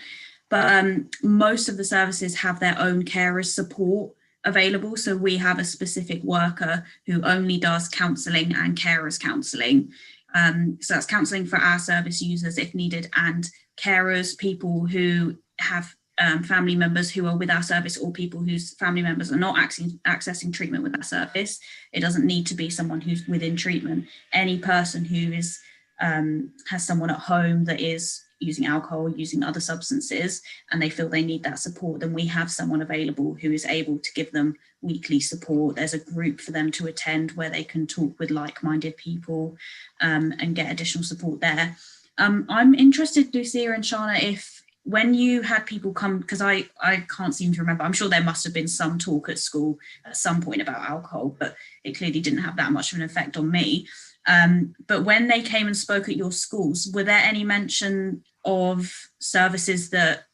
but most of the services have their own carers support available. So we have a specific worker who only does counselling and carers counselling. So that's counselling for our service users if needed, and carers, people who have family members who are with our service, or people whose family members are not accessing treatment with our service. It doesn't need to be someone who's within treatment. Any person who is has someone at home that is using alcohol, using other substances, and they feel they need that support, then we have someone available who is able to give them weekly support. There's a group for them to attend where they can talk with like-minded people and get additional support there. I'm interested, Lucia and Shana, if when you had people come, because I can't seem to remember, I'm sure there must have been some talk at school at some point about alcohol, but it clearly didn't have that much of an effect on me. But when they came and spoke at your schools, were there any mention of services that,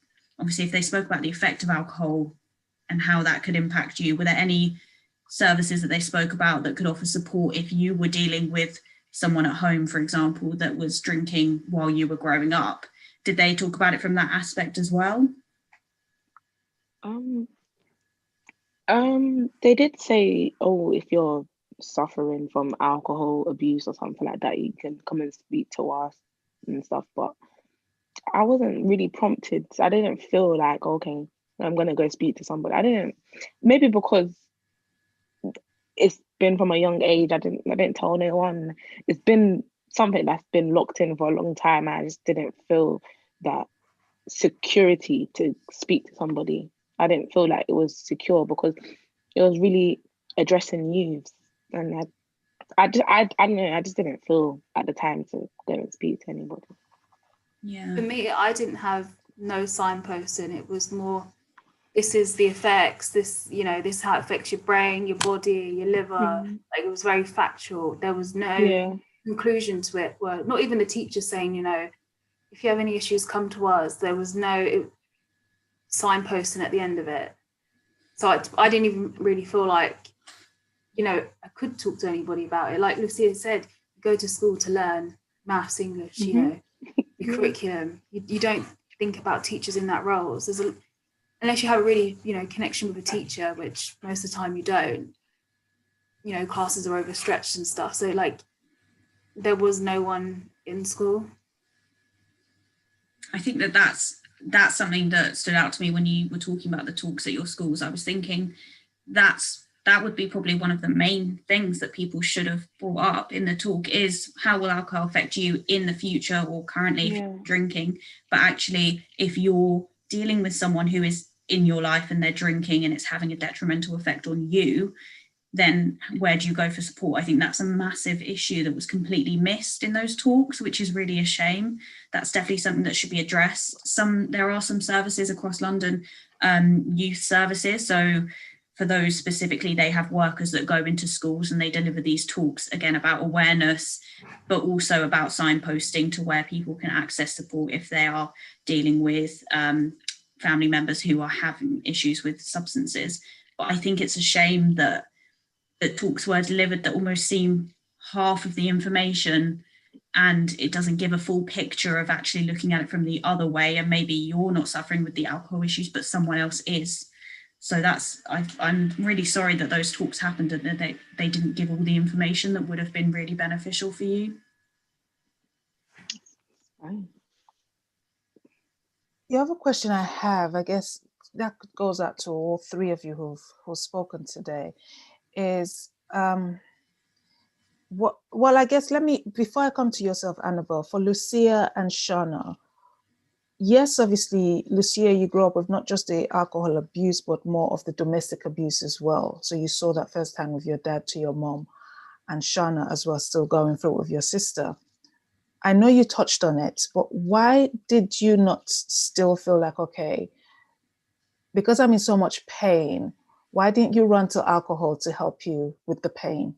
obviously if they spoke about the effect of alcohol and how that could impact you, were there any services that they spoke about that could offer support if you were dealing with someone at home, for example, that was drinking while you were growing up? Did they talk about it from that aspect as well? They did say, oh, if you're suffering from alcohol abuse or something like that, you can come and speak to us and stuff, but I wasn't really prompted. I didn't feel like, okay, I'm gonna go speak to somebody. Maybe because it's been from a young age, I didn't tell anyone. It's been something that's been locked in for a long time. I just didn't feel that security to speak to somebody. I didn't feel like it was secure because it was really addressing youths, and I don't know, I just didn't feel at the time to go and speak to anybody. Yeah. For me, I didn't have no signposting. It was more, this is the effects, this is how it affects your brain, your body, your liver. Like, it was very factual. There was no conclusion to it. Well, not even the teacher saying, if you have any issues, come to us. There was no signposting at the end of it. So I didn't even really feel like, I could talk to anybody about it. Like Lucia said, you go to school to learn maths, English, your curriculum. You don't think about teachers in that role. So unless you have a really, connection with a teacher, which most of the time you don't, classes are overstretched and stuff. So there was no one in school. I think that's something that stood out to me when you were talking about the talks at your schools. I was thinking that would be probably one of the main things that people should have brought up in the talk, is how will alcohol affect you in the future or currently if you're drinking. But actually, if you're dealing with someone who is in your life and they're drinking and it's having a detrimental effect on you, then where do you go for support? I think that's a massive issue that was completely missed in those talks, which is really a shame. That's definitely something that should be addressed. There are some services across London, youth services. So for those specifically, they have workers that go into schools and they deliver these talks, again, about awareness, but also about signposting to where people can access support if they are dealing with family members who are having issues with substances. But I think it's a shame that talks were delivered that almost seem half of the information, and it doesn't give a full picture of actually looking at it from the other way. And maybe you're not suffering with the alcohol issues, but someone else is. So I'm really sorry that those talks happened and that they didn't give all the information that would have been really beneficial for you. The other question I have, I guess that goes out to all three of you who've spoken today, is I guess before I come to yourself, Annabelle, for Lucia and Shana, yes, obviously, Lucia, you grew up with not just the alcohol abuse, but more of the domestic abuse as well. So you saw that firsthand with your dad to your mom, and Shana as well, still going through it with your sister. I know you touched on it, but why did you not still feel like, okay, because I'm in so much pain, why didn't you run to alcohol to help you with the pain?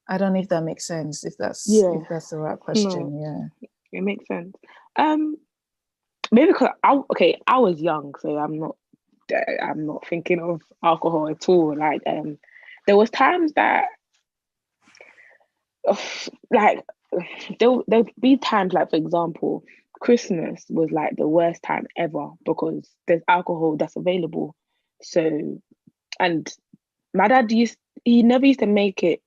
I don't know if that makes sense, if that's the right question. No, it makes sense. Maybe because I was young, so I'm not thinking of alcohol at all. Like there was times that like there'll be times, like, for example, Christmas was like the worst time ever because there's alcohol that's available. So, and my dad he never used to make it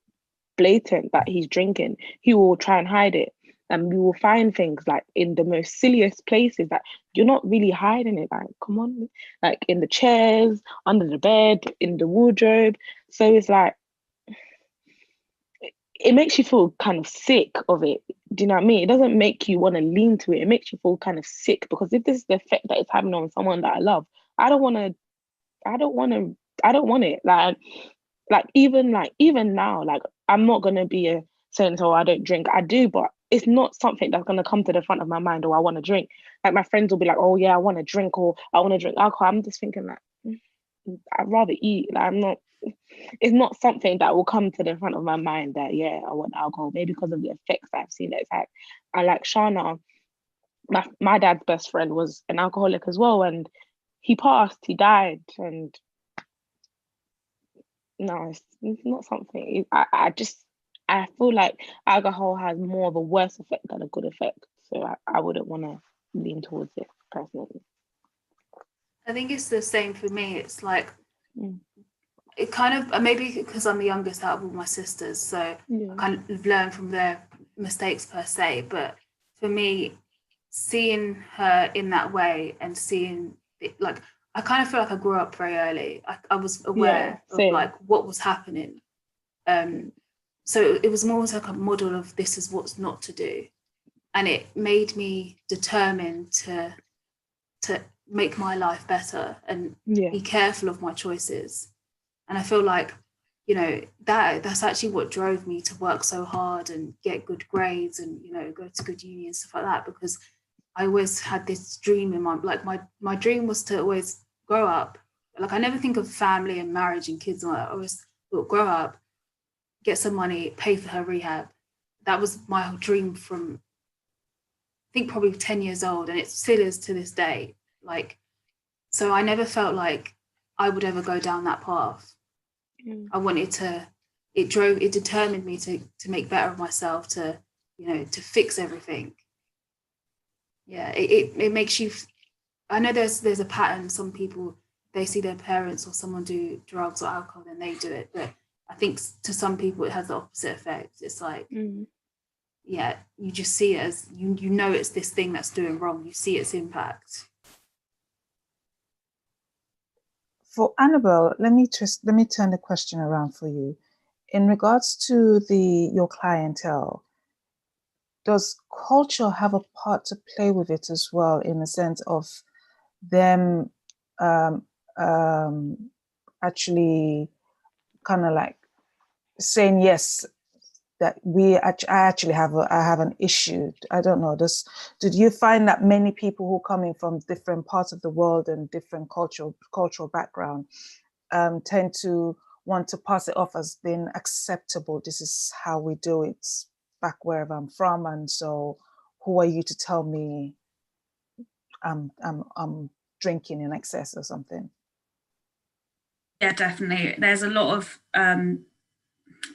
blatant that he's drinking. He will try and hide it. And we will find things like in the most silliest places that you're not really hiding it. Like, come on, like in the chairs, under the bed, in the wardrobe. So it's like, it makes you feel kind of sick of it Do you know what I mean? It doesn't make you want to lean to it. It makes you feel kind of sick, because if this is the effect that it's having on someone that I love, I don't want it. Even now, like, I'm not gonna be saying, oh, I don't drink. I do, but it's not something that's gonna come to the front of my mind, or I want to drink. Like, my friends will be like, oh yeah, I want to drink, or I want to drink alcohol. I'm just thinking like, I'd rather eat. Like, it's not something that will come to the front of my mind that, yeah, I want alcohol, maybe because of the effects that I've seen that it's had. And like Shana, my dad's best friend was an alcoholic as well, and he died, and no, it's not something. I feel like alcohol has more of a worse effect than a good effect, so I wouldn't want to lean towards it personally. I think it's the same for me. It's like, it kind of, maybe because I'm the youngest out of all my sisters, so I kind of learned from their mistakes per se. But for me, seeing her in that way and seeing it, like, I kind of feel like I grew up very early. I was aware of like what was happening. So it was more like a model of this is what's not to do. And it made me determined to make my life better and be careful of my choices. And I feel like, you know, that's actually what drove me to work so hard and get good grades and, you know, go to good uni and stuff like that, because I always had this dream in my dream was to always grow up. Like, I never think of family and marriage and kids and all that. I always thought, grow up, get some money, pay for her rehab. That was my dream from, I think, probably 10 years old, and it still is to this day. Like, so I never felt like I would ever go down that path. I wanted to, it determined me to make better of myself, to, you know, to fix everything. Yeah, it makes you, I know there's a pattern. Some people, they see their parents or someone do drugs or alcohol, then they do it. But I think to some people it has the opposite effect. It's like, yeah, you just see it as, you know, it's this thing that's doing wrong. You see its impact. For Annabelle, let me turn the question around for you. In regards to your clientele, does culture have a part to play with it as well, in the sense of them actually kind of like saying, yes, that I have an issue? I don't know. Did you find that many people who coming from different parts of the world and different cultural background tend to want to pass it off as being acceptable? This is how we do it back wherever I'm from, and so who are you to tell me I'm drinking in excess or something? Yeah, definitely. There's a lot of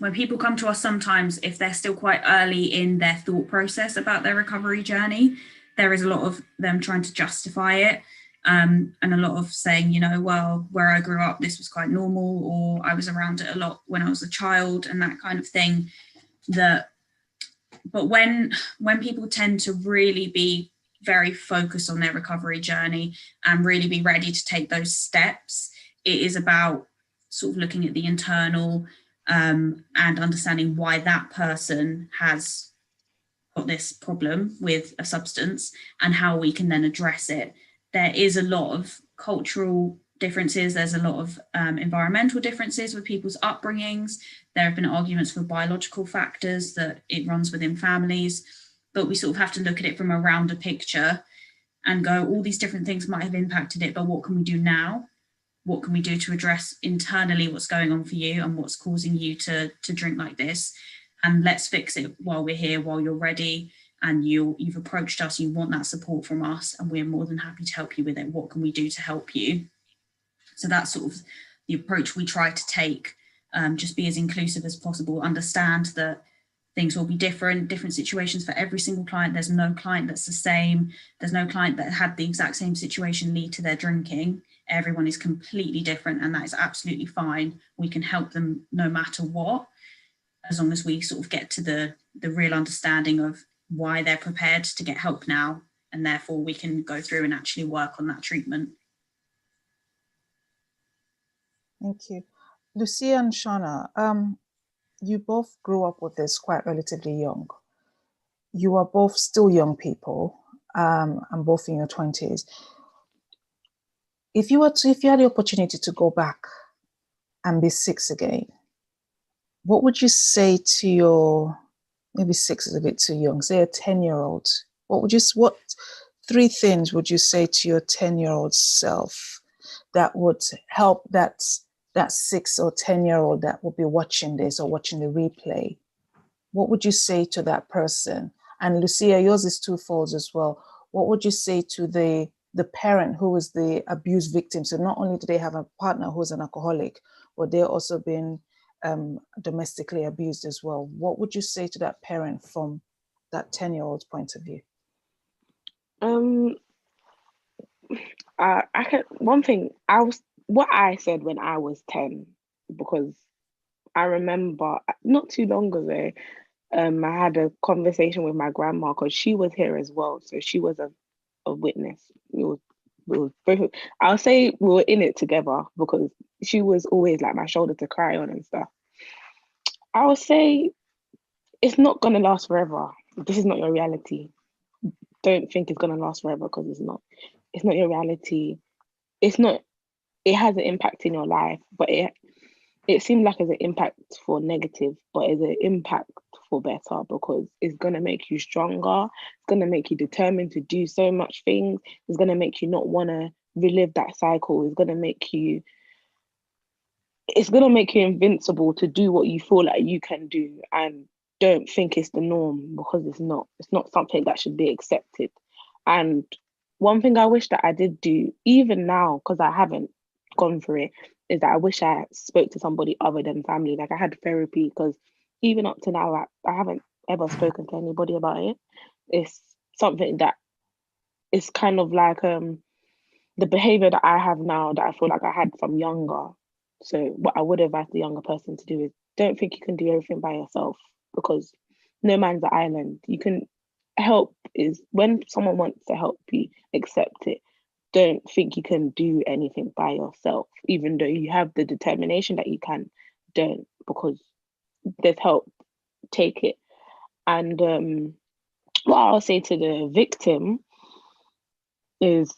when people come to us, sometimes if they're still quite early in their thought process about their recovery journey, there is a lot of them trying to justify it, and a lot of saying, you know, well, where I grew up, this was quite normal, or I was around it a lot when I was a child, and that kind of thing. But when people tend to really be very focused on their recovery journey and really be ready to take those steps, it is about sort of looking at the internal and understanding why that person has got this problem with a substance and how we can then address it. There is a lot of cultural differences. There's a lot of environmental differences with people's upbringings. There have been arguments for biological factors, that it runs within families, but we sort of have to look at it from a rounder picture and go, all these different things might have impacted it, but what can we do now? What can we do to address internally what's going on for you and what's causing you to drink like this? And let's fix it while we're here, while you're ready and you've approached us, you want that support from us, and we're more than happy to help you with it. What can we do to help you? So that's sort of the approach we try to take, just be as inclusive as possible, understand that things will be different situations for every single client. There's no client that's the same. There's no client that had the exact same situation lead to their drinking. Everyone is completely different, and that is absolutely fine. We can help them no matter what, as long as we sort of get to the real understanding of why they're prepared to get help now, and therefore we can go through and actually work on that treatment. Thank you. Lucia and Shauna, you both grew up with this quite relatively young. you are both still young people, and both in your 20s. If you had the opportunity to go back and be 6 again, what would you say to your, maybe 6 is a bit too young, say a 10-year-old? What 3 things would you say to your 10-year-old self that would help that 6 or 10-year-old that will be watching this or watching the replay? What would you say to that person? And Lucia, yours is twofold as well. What would you say to the parent who is the abuse victim? So not only do they have a partner who's an alcoholic, but they're also being domestically abused as well. What would you say to that parent from that 10-year-old's point of view? One thing, what I said when I was 10, because I remember not too long ago, I had a conversation with my grandma because she was here as well. So she was a witness. We were both, I'll say we were in it together because she was always like my shoulder to cry on and stuff. I would say it's not going to last forever. This is not your reality. Don't think it's going to last forever because it's not. It's not your reality. It has an impact in your life, but it seemed like it's an impact for negative, but it's an impact for better because it's going to make you stronger. It's going to make you determined to do so much things. It's going to make you not want to relive that cycle. It's going to make you invincible to do what you feel like you can do, and don't think it's the norm because it's not something that should be accepted. And one thing I wish that I did do, even now, because I haven't gone through it, is that I wish I spoke to somebody other than family. Like I had therapy, because even up to now, I haven't ever spoken to anybody about it. It's something that is kind of like the behavior that I have now that I feel like I had from younger. So what I would advise the younger person to do is don't think you can do everything by yourself, because no man's an island. You can help is when someone wants to help you, accept it. Don't think you can do anything by yourself, even though you have the determination that you can. Don't, because there's help. Take it. And what I'll say to the victim is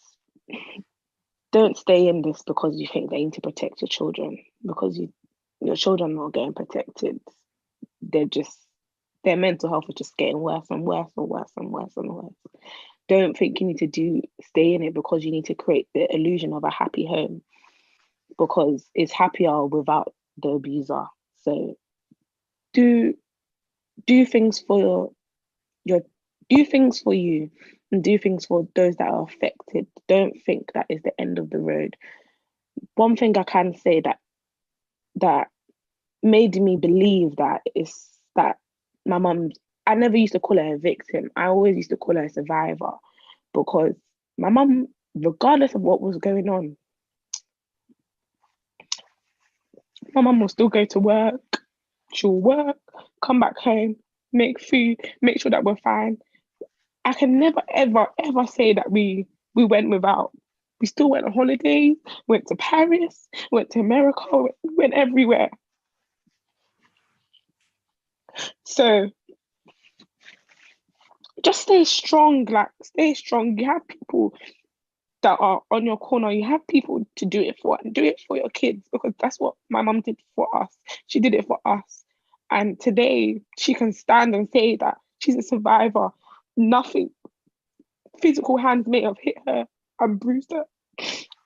don't stay in this because you think they need to protect your children, because your children are not getting protected. Their mental health is just getting worse and worse and worse and worse and worse. Don't think you need to stay in it because you need to create the illusion of a happy home, because it's happier without the abuser. So do things for do things for you and do things for those that are affected. Don't think that is the end of the road. One thing I can say that made me believe that is that my mum, I never used to call her a victim. I always used to call her a survivor, because my mum, regardless of what was going on, my mum will still go to work. She'll work, come back home, make food, make sure that we're fine. I can never, ever, ever say that we went without. We still went on holidays, went to Paris, went to America, went everywhere. So just stay strong, stay strong. You have people that are on your corner. You have people to do it for, and do it for your kids, because that's what my mum did for us. She did it for us. And today she can stand and say that she's a survivor. Nothing physical hands may have hit her and bruised her,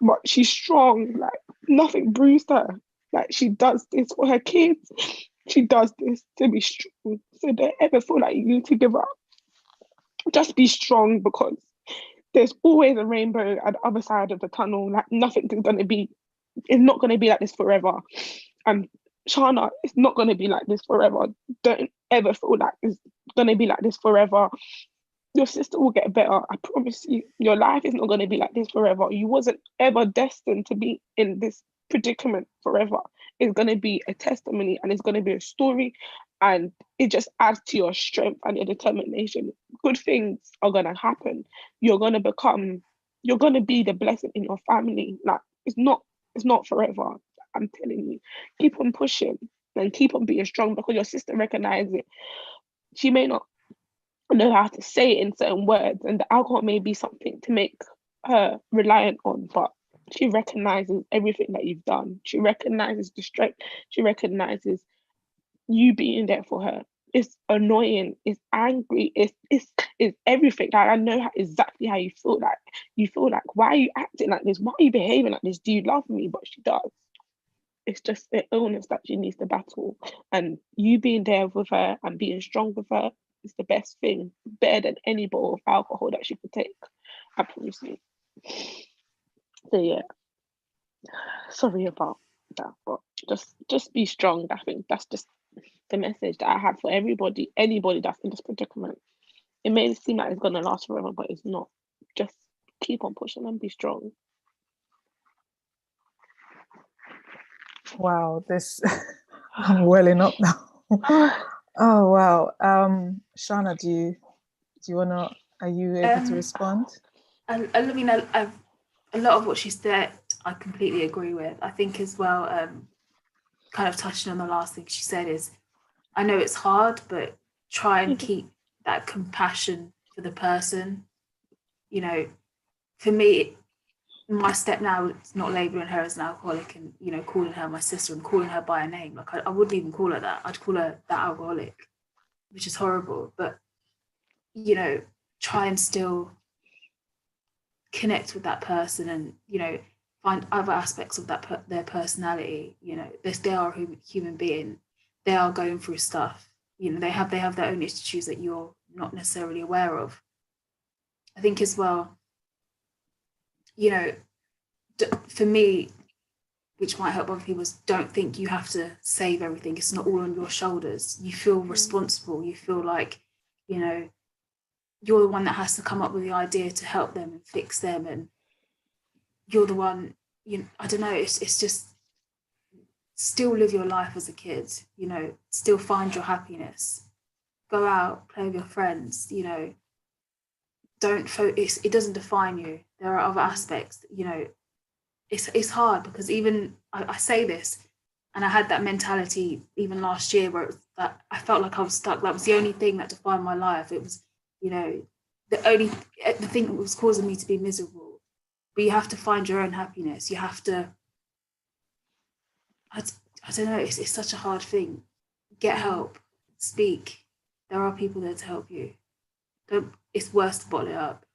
but she's strong. Like nothing bruised her. Like she does this for her kids. She does this to be strong. So don't ever feel like you need to give up. Just be strong, because there's always a rainbow at the other side of the tunnel. Like nothing is going to be, it's not going to be like this forever. And Shana, it's not going to be like this forever. Don't ever feel like it's going to be like this forever. Your sister will get better. I promise you. Your life is not going to be like this forever. You wasn't ever destined to be in this predicament forever. It's going to be a testimony, and it's going to be a story, and it just adds to your strength and your determination. Good things are going to happen. You're going to be the blessing in your family. Like it's not forever. I'm telling you, keep on pushing and keep on being strong, because your sister recognizes it. She may not know how to say it in certain words, and the alcohol may be something to make her reliant on, but she recognizes everything that you've done. She recognizes the strength. She recognizes you being there for her. It's annoying, it's angry, it's everything. Like, I know exactly how you feel. Like, you feel like, why are you acting like this? Why are you behaving like this? Do you love me? But she does. It's just an illness that she needs to battle. And you being there with her and being strong with her is the best thing, better than any bottle of alcohol that she could take. I promise you. So yeah, sorry about that, but just be strong. I think that's just the message that I have for anybody that's in this predicament. It may seem like it's gonna last forever, but it's not. Just keep on pushing and be strong. Wow, this I'm welling up now. Oh wow. Shanna, do you wanna, are you able to respond? I mean, a lot of what she said, I completely agree with. I think as well, kind of touching on the last thing she said is, I know it's hard, but try and keep that compassion for the person. You know, for me, my step now is not labeling her as an alcoholic and, you know, calling her my sister and calling her by a name. Like, I wouldn't even call her that. I'd call her that alcoholic, which is horrible. But, you know, try and still connect with that person and, you know, find other aspects of that their personality. You know, they are a human being. They are going through stuff. You know, they have their own issues that you're not necessarily aware of. I think as well, you know, for me, which might help other people, is don't think you have to save everything. It's not all on your shoulders. You feel responsible. You feel like, you know, you're the one that has to come up with the idea to help them and fix them. And you're the one, you know, I don't know, it's just still live your life as a kid, you know, still find your happiness. Go out, play with your friends, you know, don't focus, it doesn't define you. There are other aspects, you know, it's hard because even I say this, and I had that mentality even last year where it was that I felt like I was stuck. That was the only thing that defined my life. It was, you know, the thing that was causing me to be miserable. But you have to find your own happiness. You have to, I don't know, it's such a hard thing. Get help, speak. There are people there to help you. It's worse to bottle it up.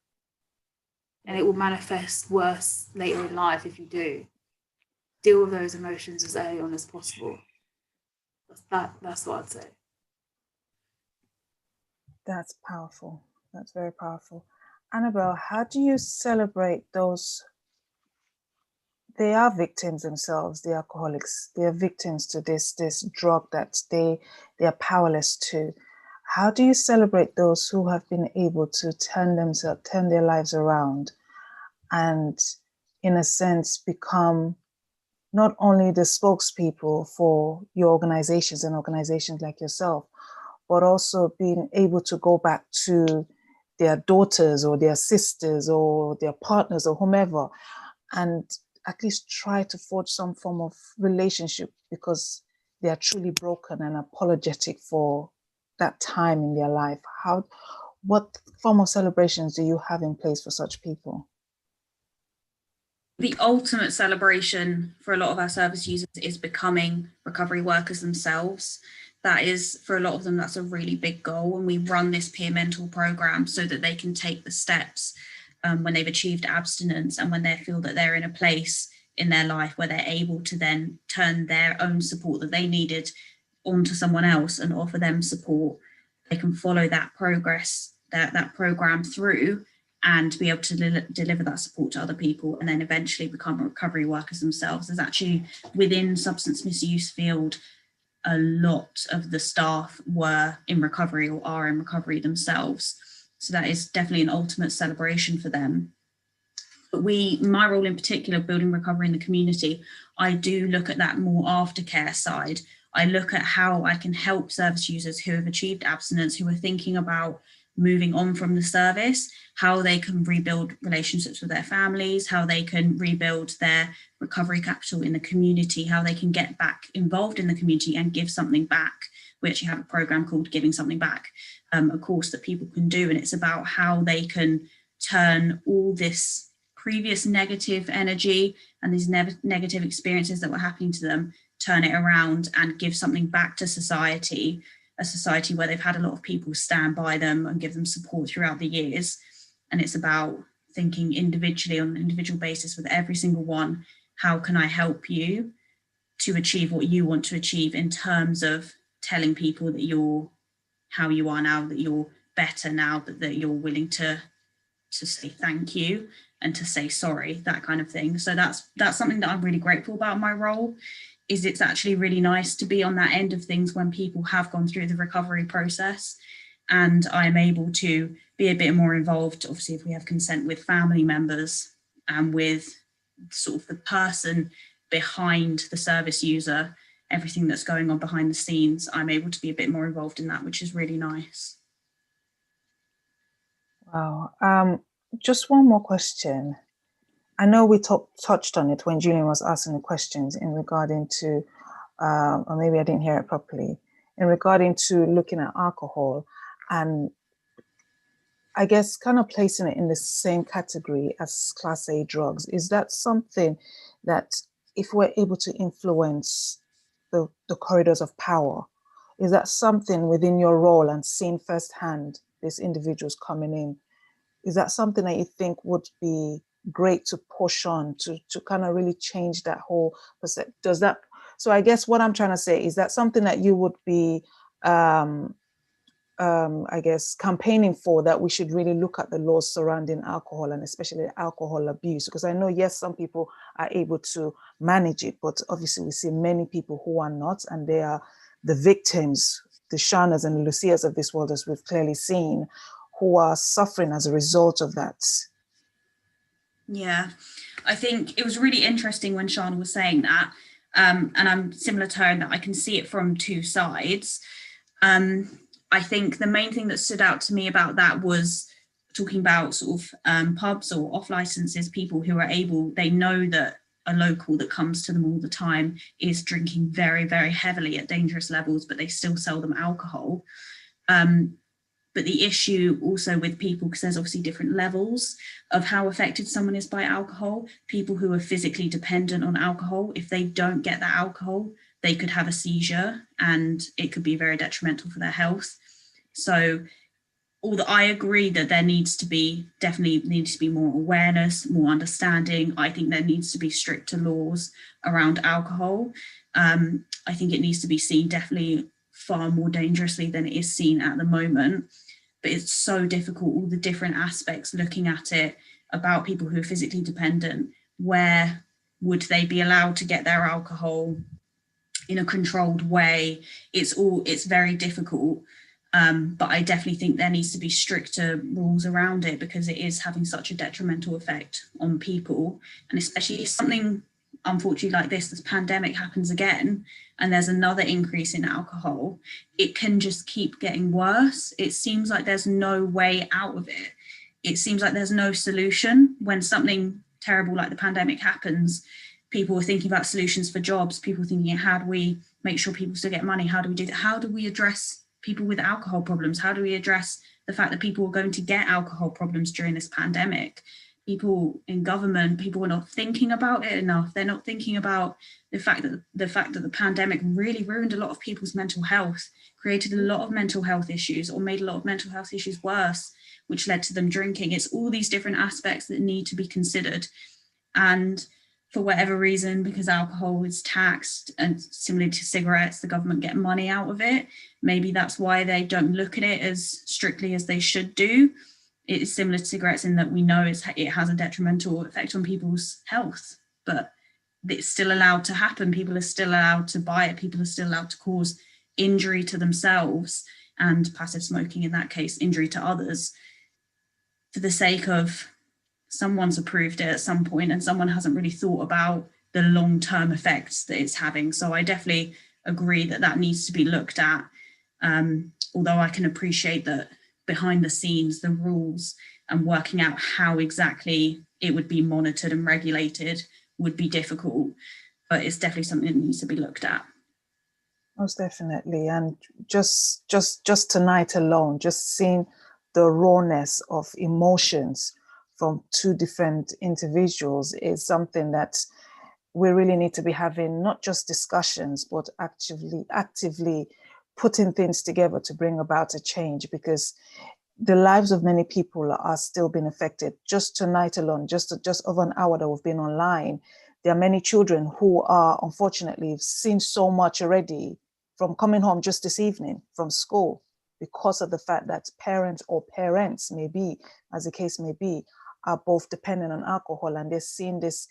And it will manifest worse later in life if you do. Deal with those emotions as early on as possible. That's what I'd say. That's powerful. That's very powerful. Annabelle, how do you celebrate those? They are victims themselves, the alcoholics. They are victims to this drug that they are powerless to. How do you celebrate those who have been able to turn their lives around and, in a sense, become not only the spokespeople for your organizations and organizations like yourself, but also being able to go back to their daughters or their sisters or their partners or whomever, and at least try to forge some form of relationship because they are truly broken and apologetic for that time in their life. What form of celebrations do you have in place for such people? The ultimate celebration for a lot of our service users is becoming recovery workers themselves. That is, for a lot of them, that's a really big goal. And we run this peer mentor program so that they can take the steps when they've achieved abstinence and when they feel that they're in a place in their life where they're able to then turn their own support that they needed onto someone else and offer them support. They can follow that progress, that program through, and be able to deliver that support to other people and then eventually become recovery workers themselves. There's actually, within substance misuse field, a lot of the staff were in recovery or are in recovery themselves. So that is definitely an ultimate celebration for them. But my role in particular, building recovery in the community, I do look at that more aftercare side. I look at how I can help service users who have achieved abstinence, who are thinking about moving on from the service, how they can rebuild relationships with their families, how they can rebuild their recovery capital in the community, how they can get back involved in the community and give something back. We actually have a program called Giving Something Back. a course that people can do, and it's about how they can turn all this previous negative energy and these negative experiences that were happening to them, turn it around and give something back to society, a society where they've had a lot of people stand by them and give them support throughout the years. And it's about thinking individually, on an individual basis with every single one, how can I help you to achieve what you want to achieve, in terms of telling people that you're how you are now, that you're better now, that you're willing to say thank you and to say sorry, that kind of thing. So that's something that I'm really grateful about my role, is it's actually really nice to be on that end of things when people have gone through the recovery process, and I'm able to be a bit more involved, obviously if we have consent, with family members and with sort of the person behind the service user, everything that's going on behind the scenes. I'm able to be a bit more involved in that, which is really nice. Wow. Just one more question. I know we touched on it when Julian was asking the questions in regarding to, or maybe I didn't hear it properly, in regarding to looking at alcohol, and I guess kind of placing it in the same category as Class A drugs. Is that something that, if we're able to influence the corridors of power, is that something within your role and seeing firsthand these individuals coming in, is that something that you think would be great to push on to kind of really change that whole perspective? Does that, so I guess what I'm trying to say is that something that you would be I guess campaigning for, that we should really look at the laws surrounding alcohol, and especially alcohol abuse, because I know, yes, some people are able to manage it, but obviously we see many people who are not, and they are the victims, the Shannas and the Lucias of this world, as we've clearly seen, who are suffering as a result of that. Yeah, I think it was really interesting when Shannon was saying that, and I'm similar to her in that I can see it from two sides. I think the main thing that stood out to me about that was talking about sort of pubs or off licenses, people who are able, they know that a local that comes to them all the time is drinking very, very heavily at dangerous levels, but they still sell them alcohol. But the issue also with people, because there's obviously different levels of how affected someone is by alcohol. People who are physically dependent on alcohol, if they don't get that alcohol, they could have a seizure and it could be very detrimental for their health. So although I agree that there definitely needs to be more awareness, more understanding, I think there needs to be stricter laws around alcohol. I think it needs to be seen definitely far more dangerously than it is seen at the moment. But it's so difficult, all the different aspects, looking at it about people who are physically dependent. Where would they be allowed to get their alcohol in a controlled way? It's very difficult. But I definitely think there needs to be stricter rules around it, because it is having such a detrimental effect on people. And especially if something, unfortunately, like this pandemic happens again, and there's another increase in alcohol, it can just keep getting worse. It seems like there's no way out of it. It seems like there's no solution. When something terrible like the pandemic happens, people are thinking about solutions for jobs. People are thinking, how do we make sure people still get money? How do we do that? How do we address people with alcohol problems? How do we address the fact that people are going to get alcohol problems during this pandemic? People in government, people are not thinking about it enough. They're not thinking about the fact that the pandemic really ruined a lot of people's mental health, created a lot of mental health issues, or made a lot of mental health issues worse, which led to them drinking. It's all these different aspects that need to be considered. And for whatever reason, because alcohol is taxed, and similar to cigarettes, the government get money out of it. Maybe that's why they don't look at it as strictly as they should do. It is similar to cigarettes in that we know it has a detrimental effect on people's health, but it's still allowed to happen. People are still allowed to buy it. People are still allowed to cause injury to themselves, and passive smoking in that case, injury to others, for the sake of someone's approved it at some point and someone hasn't really thought about the long-term effects that it's having. So I definitely agree that needs to be looked at. Although I can appreciate that behind the scenes, the rules and working out how exactly it would be monitored and regulated would be difficult, but it's definitely something that needs to be looked at. Most definitely. And just tonight alone, just seeing the rawness of emotions from two different individuals is something that we really need to be having, not just discussions, but actively putting things together to bring about a change, because the lives of many people are still being affected. Just tonight alone, just over an hour that we've been online, there are many children who are unfortunately seen so much already from coming home just this evening from school, because of the fact that parents maybe, as the case may be, are both dependent on alcohol, and they're seeing this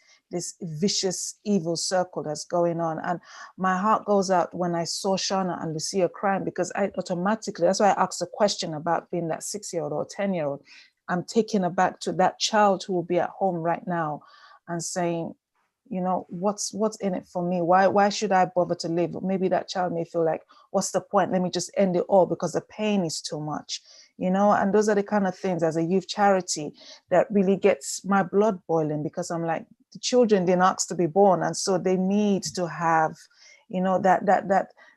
vicious evil circle that's going on. And my heart goes out when I saw Shannon and Lucia crying, because I automatically, that's why I asked the question about being that 6-year-old or 10-year-old. I'm taken aback to that child who will be at home right now and saying, you know, what's in it for me? Why should I bother to live? Maybe that child may feel like, what's the point? Let me just end it all because the pain is too much, you know? And those are the kind of things as a youth charity that really gets my blood boiling, because I'm like, the children didn't ask to be born. And so they need to have, you know, that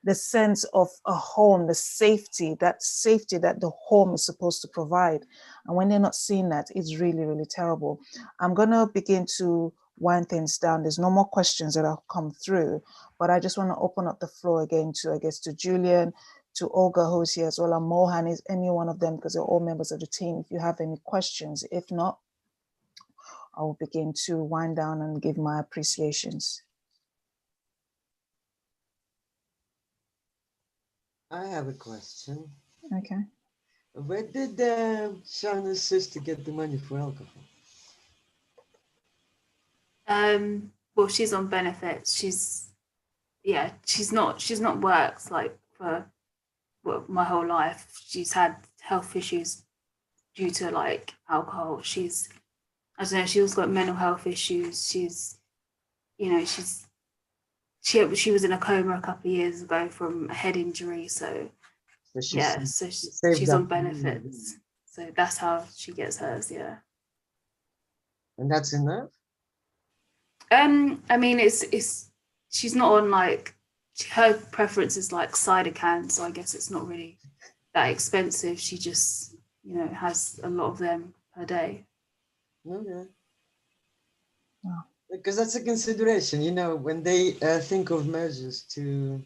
the sense of a home, the safety that the home is supposed to provide. And when they're not seeing that, it's really, really terrible. I'm going to begin to wind things down. There's no more questions that have come through, but I just want to open up the floor again to, I guess, to Julian, to Olga, who's here as well, and Mohan, is any one of them, because they're all members of the team. If you have any questions, if not, I will begin to wind down and give my appreciations. I have a question. Okay. Where did Shannon's sister get the money for alcohol? Well, she's on benefits. She's not worked like for my whole life. She's had health issues due to like alcohol. I don't know, she also got mental health issues. She was in a coma a couple of years ago from a head injury. So she's on benefits. So that's how she gets hers, yeah. And that's enough? I mean, she's not on like, her preference is like cider cans, so I guess it's not really that expensive. She just, you know, has a lot of them per day. Okay. Wow. Because that's a consideration, you know, when they think of measures to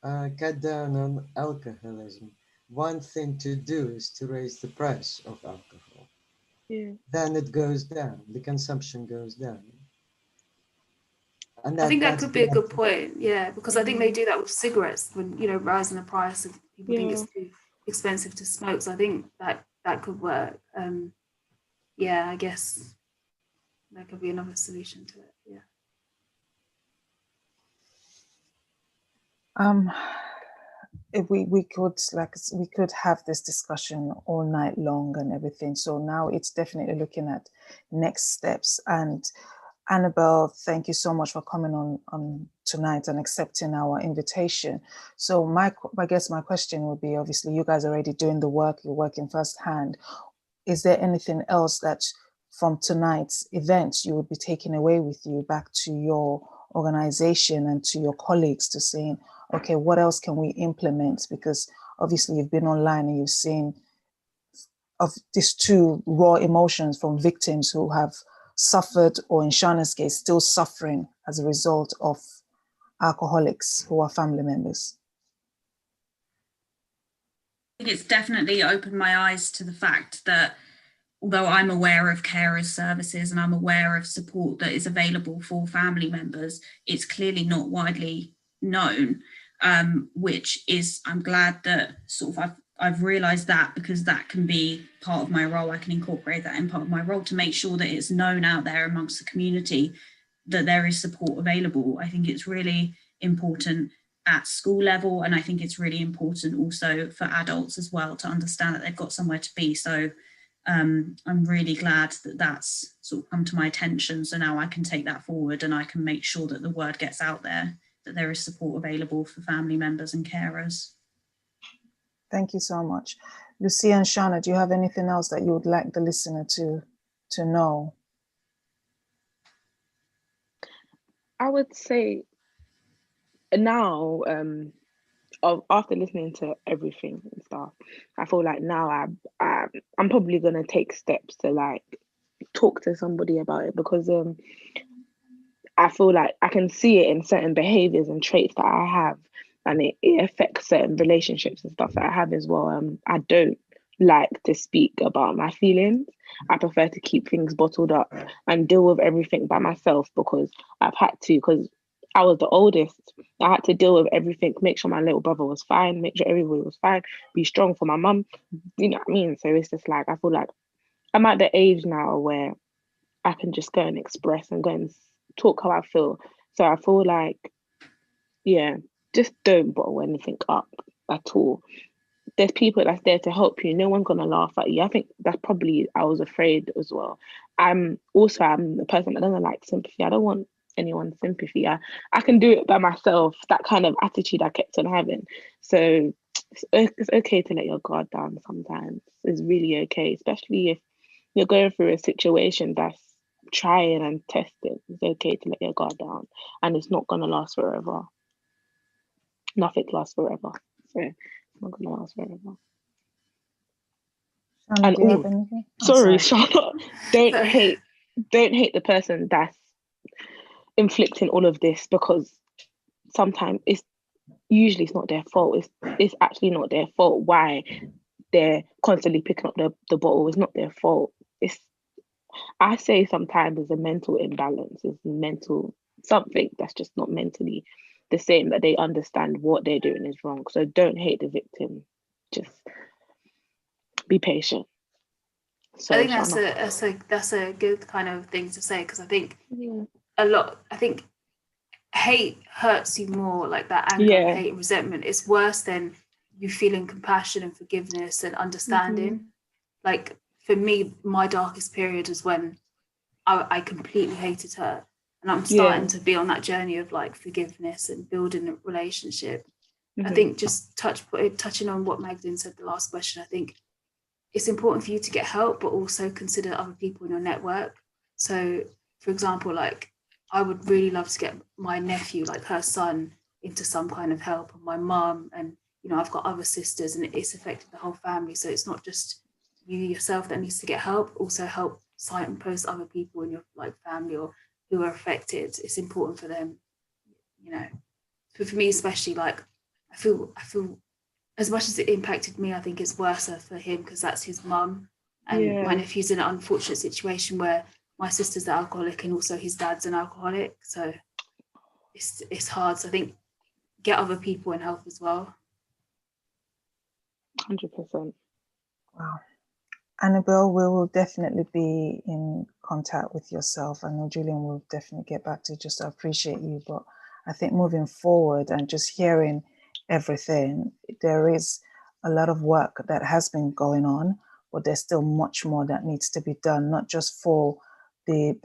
cut down on alcoholism, one thing to do is to raise the price of alcohol. Yeah. Then it goes down, the consumption goes down. And I think that could be a good point, yeah, because I think they do that with cigarettes when, you know, rising the price and people think it's too expensive to smoke. So I think that could work. Yeah, I guess that could be another solution to it. Yeah. If we could have this discussion all night long and everything. So now it's definitely looking at next steps. And Annabelle, thank you so much for coming on tonight and accepting our invitation. So I guess my question would be, obviously you guys are already doing the work, you're working firsthand. Is there anything else that from tonight's event you would be taking away with you back to your organization and to your colleagues to saying, okay, what else can we implement? Because obviously you've been online and you've seen of these two raw emotions from victims who have suffered, or in Shannon's case, still suffering as a result of alcoholics who are family members. I think it's definitely opened my eyes to the fact that although I'm aware of carers services and I'm aware of support that is available for family members, it's clearly not widely known, which is, I'm glad that sort of I've realised that, because that can be part of my role. I can incorporate that in part of my role to make sure that it's known out there amongst the community that there is support available. I think it's really important at school level, and I think it's really important also for adults as well to understand that they've got somewhere to be. So I'm really glad that that's sort of come to my attention. So now I can take that forward and I can make sure that the word gets out there that there is support available for family members and carers. Thank you so much. Lucia and Shannon, do you have anything else that you would like the listener to know? I would say now, after listening to everything and stuff, I feel like now I'm probably gonna take steps to like talk to somebody about it, because I feel like I can see it in certain behaviors and traits that I have, and it affects certain relationships and stuff that I have as well. I don't like to speak about my feelings. I prefer to keep things bottled up and deal with everything by myself, because I've had to, because I was the oldest. I had to deal with everything, make sure my little brother was fine, make sure everybody was fine, be strong for my mum. You know what I mean? So it's just like, I feel like I'm at the age now where I can just go and express and go and talk how I feel. So I feel like, yeah, just don't bottle anything up at all. There's people that's there to help you. No one's gonna laugh at you. I think that's probably, I was afraid as well. I'm the person that doesn't like sympathy. I don't want anyone's sympathy. I can do it by myself. That kind of attitude I kept on having. So it's okay to let your guard down sometimes. It's really okay, especially if you're going through a situation that's trying and testing. It's okay to let your guard down, and it's not gonna last forever. Nothing lasts forever. So it's not gonna last forever. Shannon, And do you have anything? sorry, Charlotte. Don't hate the person that's inflicting all of this, because sometimes it's not their fault. It's actually not their fault why they're constantly picking up the bottle. It's not their fault. I say sometimes it's a mental imbalance. It's mental, something that's just not mentally the same, that they understand what they're doing is wrong. So don't hate the victim. Just be patient. So I think that's a good kind of thing to say, because I think I think hate hurts you more, like that anger, hate, and resentment. It's worse than you feeling compassion and forgiveness and understanding. Like for me, my darkest period was when I completely hated her, and I'm starting to be on that journey of like forgiveness and building a relationship. I think just touching on what Magdalene said, the last question, I think it's important for you to get help, but also consider other people in your network. So for example, like I would really love to get my nephew, like her son, into some kind of help, and my mum, and I've got other sisters, and it's affected the whole family. So it's not just you yourself that needs to get help, also help signpost other people in your like family or who are affected. It's important for them, but for me especially, like I feel as much as it impacted me, I think it's worse for him, because that's his mum, and my nephew's in an unfortunate situation where my sister's an alcoholic and also his dad's an alcoholic. So it's hard. So I think get other people and help as well. 100%. Wow. Annabelle, we will definitely be in contact with yourself. I know Julian will definitely get back to you, just to appreciate you. But I think moving forward and just hearing everything, there is a lot of work that has been going on, but there's still much more that needs to be done, not just for the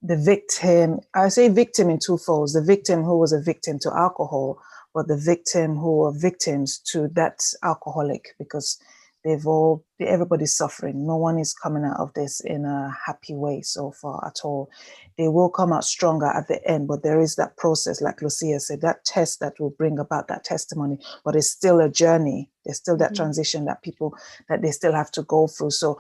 victim. I say victim in two folds: the victim who was a victim to alcohol, but the victim who are victims to that alcoholic, because everybody's suffering. No one is coming out of this in a happy way so far at all. They will come out stronger at the end, but there is that process, like Lucia said, that test that will bring about that testimony, but it's still a journey. There's still that transition that they still have to go through. So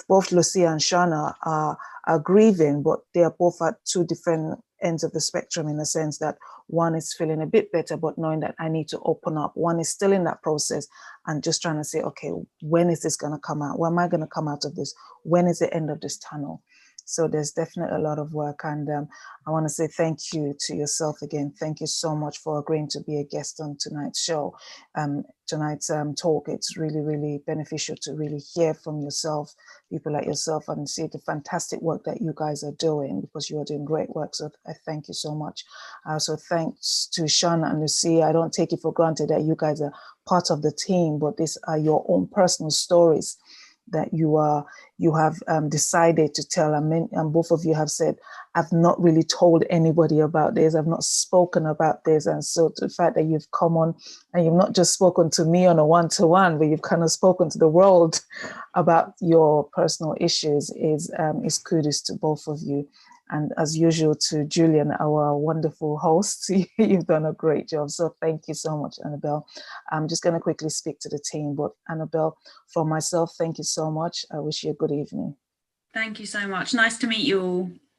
both Lucia and Shanna are grieving, but they are both at two different ends of the spectrum, in the sense that one is feeling a bit better, but knowing that I need to open up. One is still in that process and just trying to say, okay, when is this going to come out? When am I going to come out of this? When is the end of this tunnel? So there's definitely a lot of work. And I want to say thank you to yourself again. Thank you so much for agreeing to be a guest on tonight's show. Tonight's talk, it's really, really beneficial to really hear from yourself, people like yourself, and see the fantastic work that you guys are doing, because you are doing great work. So I thank you so much. So thanks to Shanna and Lucia. I don't take it for granted that you guys are part of the team, but these are your own personal stories that you have decided to tell, and both of you have said, I've not really told anybody about this, I've not spoken about this. And so the fact that you've come on and you've not just spoken to me on a one-to-one, but you've kind of spoken to the world about your personal issues is kudos to both of you. And as usual, to Julian, our wonderful host, you've done a great job. So thank you so much, Annabelle. I'm just going to quickly speak to the team, but Annabelle, for myself, thank you so much. I wish you a good evening. Thank you so much. Nice to meet you all.